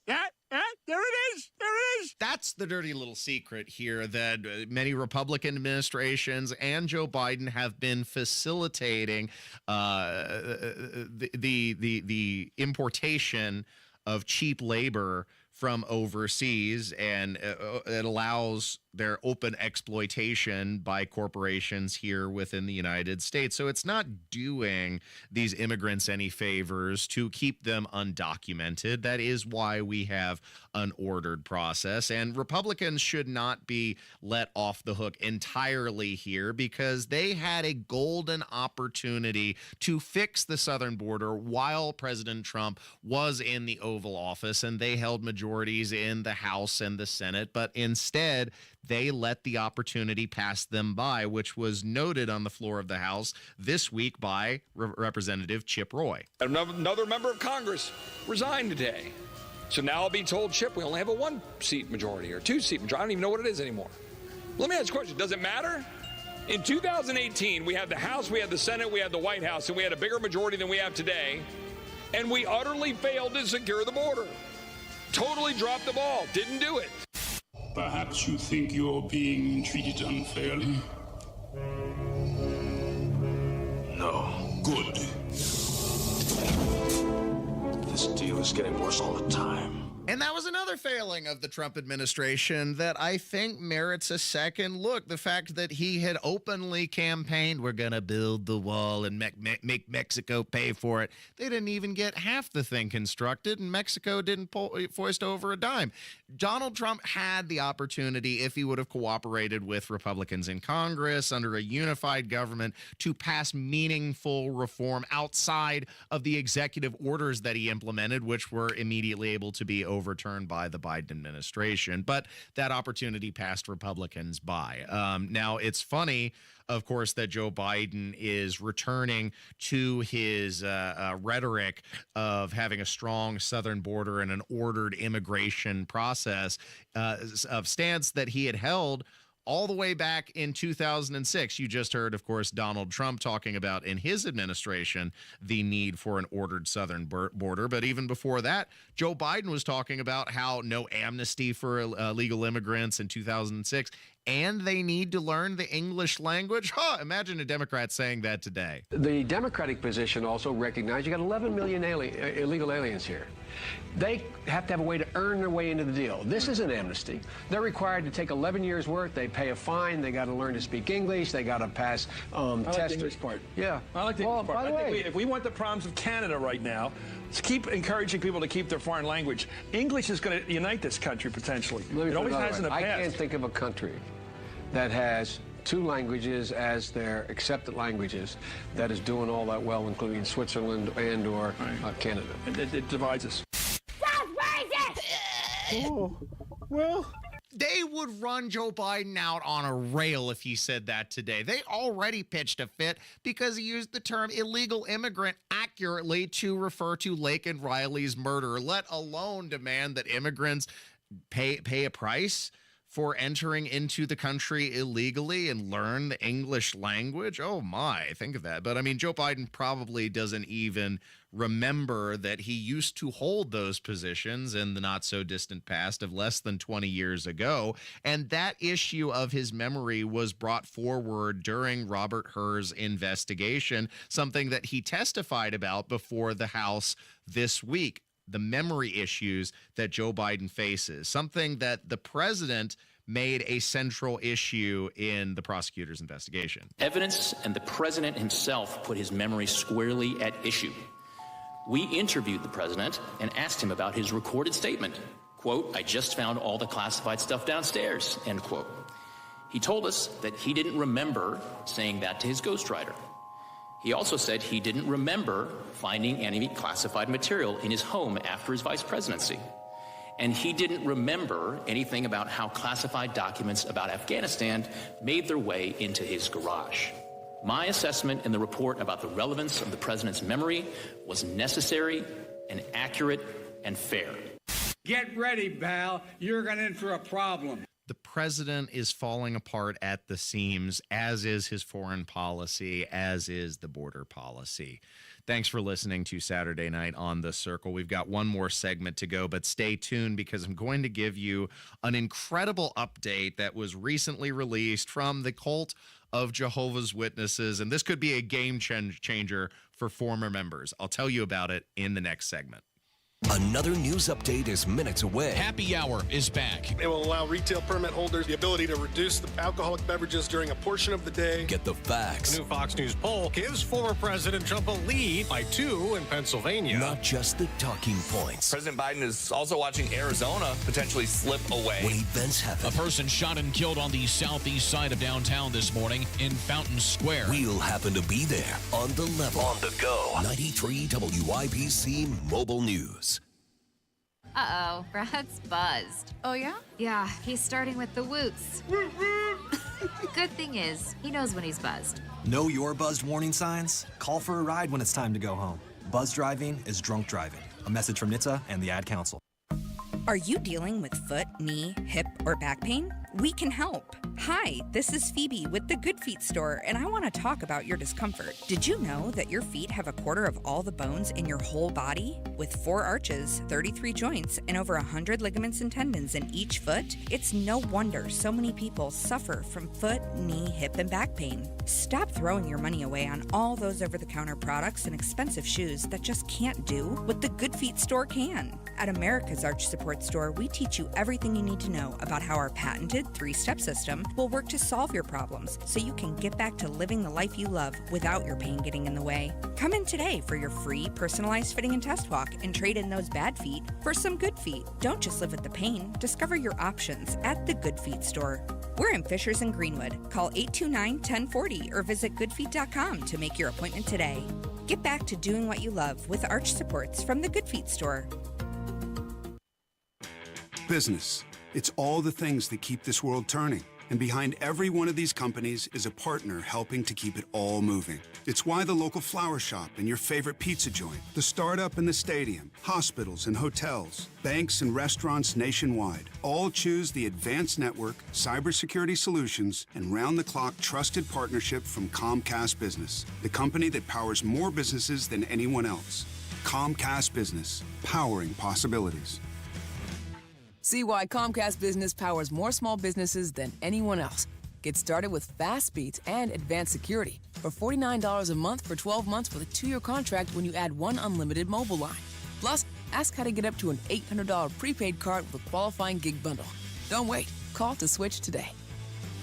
There it is. There it is. That's the dirty little secret here that many Republican administrations and Joe Biden have been facilitating the importation of cheap labor from overseas, and it allows their open exploitation by corporations here within the United States. So it's not doing these immigrants any favors to keep them undocumented. That is why we have an ordered process. And Republicans should not be let off the hook entirely here because they had a golden opportunity to fix the southern border while President Trump was in the Oval Office, and they held majorities in the House and the Senate. But instead, they let the opportunity pass them by, which was noted on the floor of the House this week by Representative Chip Roy. Another member of Congress resigned today. So now I'll be told, Chip, we only have a 1-seat majority or 2-seat majority. I don't even know what it is anymore. Let me ask you a question. Does it matter? In 2018, we had the House, we had the Senate, we had the White House, and we had a bigger majority than we have today. And we utterly failed to secure the border. Totally dropped the ball. Didn't do it. Perhaps you think you're being treated unfairly? No. Good. This deal is getting worse all the time. And that was another failing of the Trump administration that I think merits a second look. The fact that he had openly campaigned, we're going to build the wall and make Mexico pay for it. They didn't even get half the thing constructed, and Mexico didn't foist over a dime. Donald Trump had the opportunity, if he would have cooperated with Republicans in Congress under a unified government, to pass meaningful reform outside of the executive orders that he implemented, which were immediately able to be overturned by the Biden administration. But that opportunity passed Republicans by. Now, it's funny, of course, that Joe Biden is returning to his rhetoric of having a strong southern border and an ordered immigration process of stance that he had held all the way back in 2006. You just heard, of course, Donald Trump talking about in his administration the need for an ordered southern border. But even before that, Joe Biden was talking about how no amnesty for illegal immigrants in 2006. And they need to learn the English language. Imagine a Democrat saying that today. The Democratic position also recognized you got 11 million illegal aliens here. They have to have a way to earn their way into the deal. This is an amnesty. They're required to take 11 years' work. They pay a fine. They got to learn to speak English. They got to pass tests. I like the English part. Yeah. I like the English part. I think if we want the problems of Canada right now, let's keep encouraging people to keep their foreign language. English is going to unite this country potentially. It always has in the past. I can't think of a country that has 2 languages as their accepted languages that is doing all that well, including Switzerland and or Canada. It divides us. Oh, well, they would run Joe Biden out on a rail if he said that today. They already pitched a fit because he used the term illegal immigrant accurately to refer to Lake and Riley's murder, let alone demand that immigrants pay a price for entering into the country illegally and learn the English language. Oh my, think of that. But I mean, Joe Biden probably doesn't even remember that he used to hold those positions in the not so distant past of less than 20 years ago. And that issue of his memory was brought forward during Robert Hur's investigation, something that he testified about before the House this week. The memory issues that Joe Biden faces, something that the president made a central issue in the prosecutor's investigation. Evidence and the president himself put his memory squarely at issue. We interviewed the president and asked him about his recorded statement. Quote, "I just found all the classified stuff downstairs," end quote. He told us that he didn't remember saying that to his ghostwriter. He also said he didn't remember finding any classified material in his home after his vice presidency. And he didn't remember anything about how classified documents about Afghanistan made their way into his garage. My assessment in the report about the relevance of the president's memory was necessary and accurate and fair. Get ready, pal. You're going in for a problem. The president is falling apart at the seams, as is his foreign policy, as is the border policy. Thanks for listening to Saturday Night on The Circle. We've got one more segment to go, but stay tuned because I'm going to give you an incredible update that was recently released from the Cult of Jehovah's Witnesses, and this could be a game changer for former members. I'll tell you about it in the next segment. Another news update is minutes away. Happy Hour is back. It will allow retail permit holders the ability to reduce the alcoholic beverages during a portion of the day. Get the facts. The new Fox News poll gives former President Trump a lead by 2 in Pennsylvania. Not just the talking points. President Biden is also watching Arizona potentially slip away. When events happen. A person shot and killed on the southeast side of downtown this morning in Fountain Square. We'll happen to be there on the level. On the go. 93 WIBC Mobile News. Uh-oh, Brad's buzzed. Oh, yeah? Yeah, he's starting with the woots. Good thing is, he knows when he's buzzed. Know your buzzed warning signs? Call for a ride when it's time to go home. Buzz driving is drunk driving. A message from NHTSA and the Ad Council. Are you dealing with foot, knee, hip, or back pain? We can help. Hi, this is Phoebe with the Good Feet store, and I want to talk about your discomfort. Did you know that your feet have a quarter of all the bones in your whole body? With 4 arches, 33 joints, and over 100 ligaments and tendons in each foot, it's no wonder so many people suffer from foot, knee, hip, and back pain. Stop throwing your money away on all those over-the-counter products and expensive shoes that just can't do what the Good Feet store can. At America's Arch Support Store, we teach you everything you need to know about how our patented 3-step system will work to solve your problems so you can get back to living the life you love without your pain getting in the way. Come in today for your free personalized fitting and test walk and trade in those bad feet for some good feet. Don't just live with the pain. Discover your options at the Good Feet store. We're in Fishers and Greenwood. Call 829-1040 or visit goodfeet.com to make your appointment today. Get back to doing what you love with Arch Supports from the Good Feet store. Business. It's all the things that keep this world turning. And behind every one of these companies is a partner helping to keep it all moving. It's why the local flower shop and your favorite pizza joint, the startup and the stadium, hospitals and hotels, banks and restaurants nationwide all choose the advanced network, cybersecurity solutions, and round-the-clock trusted partnership from Comcast Business, the company that powers more businesses than anyone else. Comcast Business, powering possibilities. See why Comcast Business powers more small businesses than anyone else. Get started with fast speeds and advanced security for $49 a month for 12 months with a 2-year contract when you add 1 unlimited mobile line. Plus, ask how to get up to an $800 prepaid card with a qualifying gig bundle. Don't wait. Call to switch today.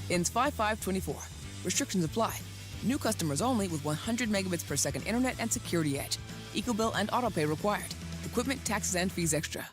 Ends 5/5/24. Restrictions apply. New customers only with 100 megabits per second internet and security edge. EcoBill and autopay required. Equipment, taxes, and fees extra.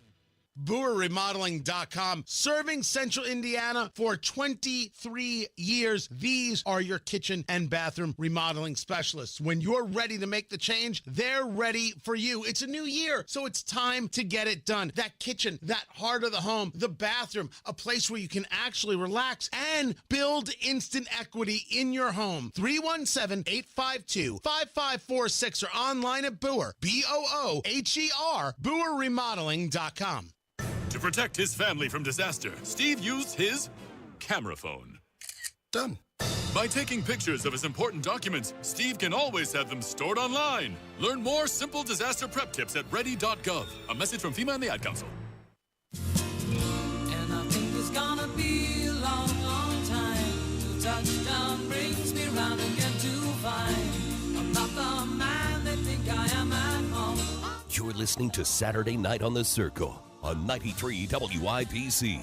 BoerRemodeling.com, serving Central Indiana for 23 years. These are your kitchen and bathroom remodeling specialists. When you're ready to make the change, they're ready for you. It's a new year, so it's time to get it done. That kitchen, that heart of the home, the bathroom, a place where you can actually relax and build instant equity in your home. 317-852-5546 or online at Boer, BOOHER, BoerRemodeling.com. To protect his family from disaster, Steve used his camera phone. Done. By taking pictures of his important documents, Steve can always have them stored online. Learn more simple disaster prep tips at ready.gov. A message from FEMA and the Ad Council. And I think it's gonna be a long, long time till touchdown brings me round again to find I'm not the man they think I am at home. You're listening to Saturday Night on the Circle on 93 WIBC.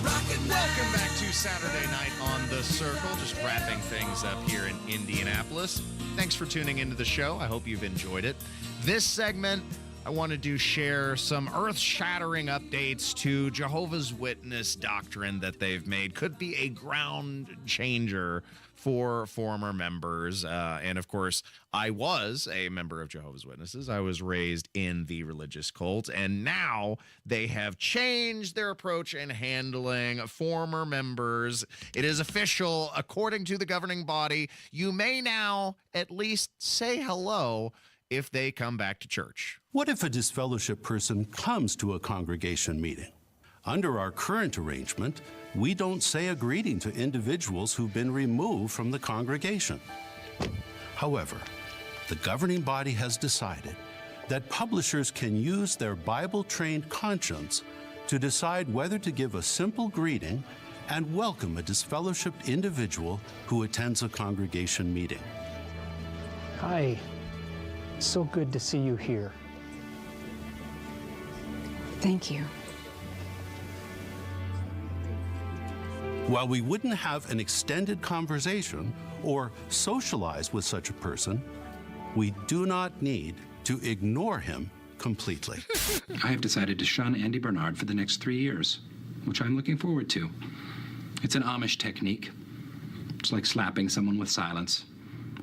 Welcome back to Saturday Night on the Circle. Just wrapping things up here in Indianapolis. Thanks for tuning into the show. I hope you've enjoyed it. This segment, I wanted to share some earth-shattering updates to Jehovah's Witness doctrine that they've made. Could be a ground changer for former members. And of course, I was a member of Jehovah's Witnesses. I was raised in the religious cult, and now they have changed their approach in handling former members. It is official. According to the governing body, you may now at least say hello if they come back to church. What if a disfellowshipped person comes to a congregation meeting? Under our current arrangement, we don't say a greeting to individuals who've been removed from the congregation. However, the governing body has decided that publishers can use their Bible-trained conscience to decide whether to give a simple greeting and welcome a disfellowshipped individual who attends a congregation meeting. Hi, so good to see you here. Thank you. While we wouldn't have an extended conversation or socialize with such a person, we do not need to ignore him completely. I have decided to shun Andy Bernard for the next 3 years, which I'm looking forward to. It's an Amish technique. It's like slapping someone with silence.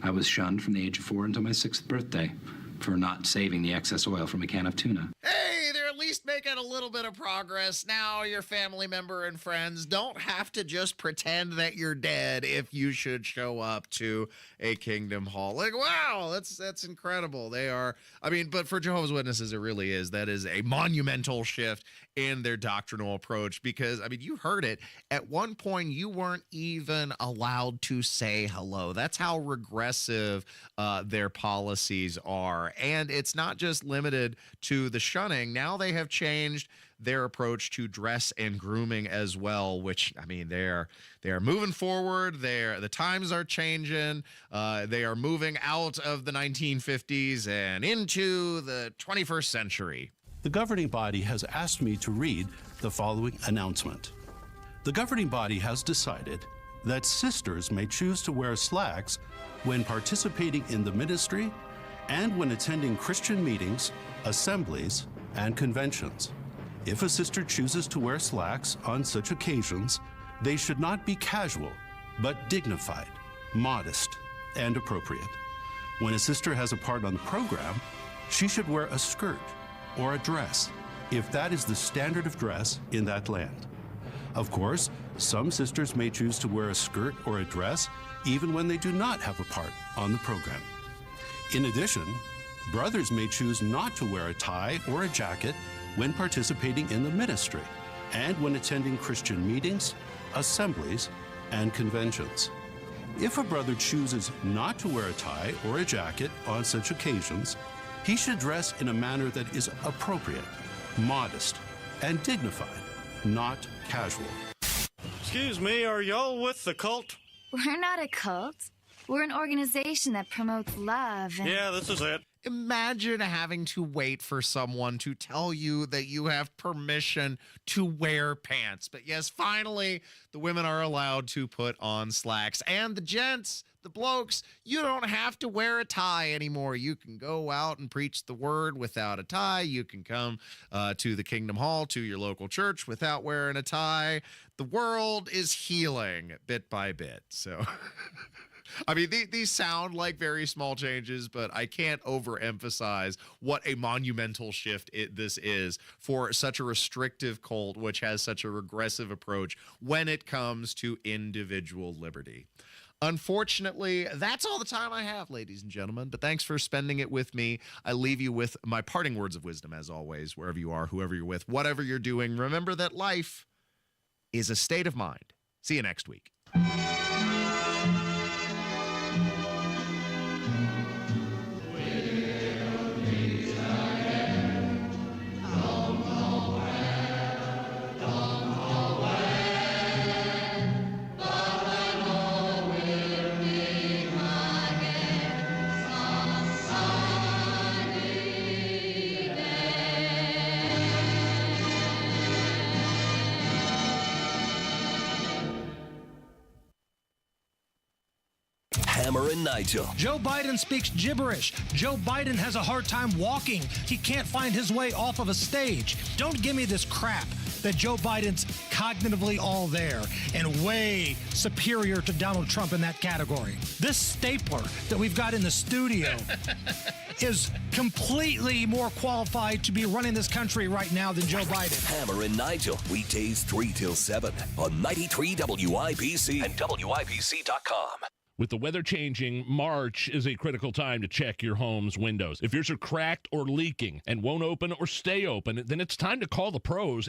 I was shunned from the age of 4 until my 6th birthday for not saving the excess oil from a can of tuna. Hey, they're at least making a little bit of progress. Now your family member and friends don't have to just pretend that you're dead if you should show up to a Kingdom Hall. Like, wow, that's incredible. They are, I mean, but for Jehovah's Witnesses, it really is. That is a monumental shift in their doctrinal approach because, I mean, you heard it. At one point, you weren't even allowed to say hello. That's how regressive their policies are. And it's not just limited to the shunning. Now they have changed their approach to dress and grooming as well, which, I mean, they are moving forward. The times are changing. They are moving out of the 1950s and into the 21st century. The governing body has asked me to read the following announcement. The governing body has decided that sisters may choose to wear slacks when participating in the ministry and when attending Christian meetings, assemblies, and conventions. If a sister chooses to wear slacks on such occasions, they should not be casual, but dignified, modest, and appropriate. When a sister has a part on the program, she should wear a skirt or a dress, if that is the standard of dress in that land. Of course, some sisters may choose to wear a skirt or a dress even when they do not have a part on the program. In addition, brothers may choose not to wear a tie or a jacket when participating in the ministry and when attending Christian meetings, assemblies, and conventions. If a brother chooses not to wear a tie or a jacket on such occasions, he should dress in a manner that is appropriate, modest, and dignified, not casual. Excuse me, are y'all with the cult? We're not a cult. We're an organization that promotes love. Yeah, this is it. Imagine having to wait for someone to tell you that you have permission to wear pants. But yes, finally, the women are allowed to put on slacks. And the gents, the blokes, you don't have to wear a tie anymore. You can go out and preach the word without a tie. You can come to the Kingdom Hall, to your local church without wearing a tie. The world is healing bit by bit. So... I mean, these sound like very small changes, but I can't overemphasize what a monumental shift this is for such a restrictive cult, which has such a regressive approach when it comes to individual liberty. Unfortunately, that's all the time I have, ladies and gentlemen, but thanks for spending it with me. I leave you with my parting words of wisdom, as always, wherever you are, whoever you're with, whatever you're doing. Remember that life is a state of mind. See you next week. Hammer and Nigel. Joe Biden speaks gibberish. Joe Biden has a hard time walking. He can't find his way off of a stage. Don't give me this crap that Joe Biden's cognitively all there and way superior to Donald Trump in that category. This stapler that we've got in the studio is completely more qualified to be running this country right now than Joe Biden. Hammer and Nigel, weekdays 3 till 7 on 93 WIBC and WIBC.com. With the weather changing, March is a critical time to check your home's windows. If yours are cracked or leaking and won't open or stay open, then it's time to call the pros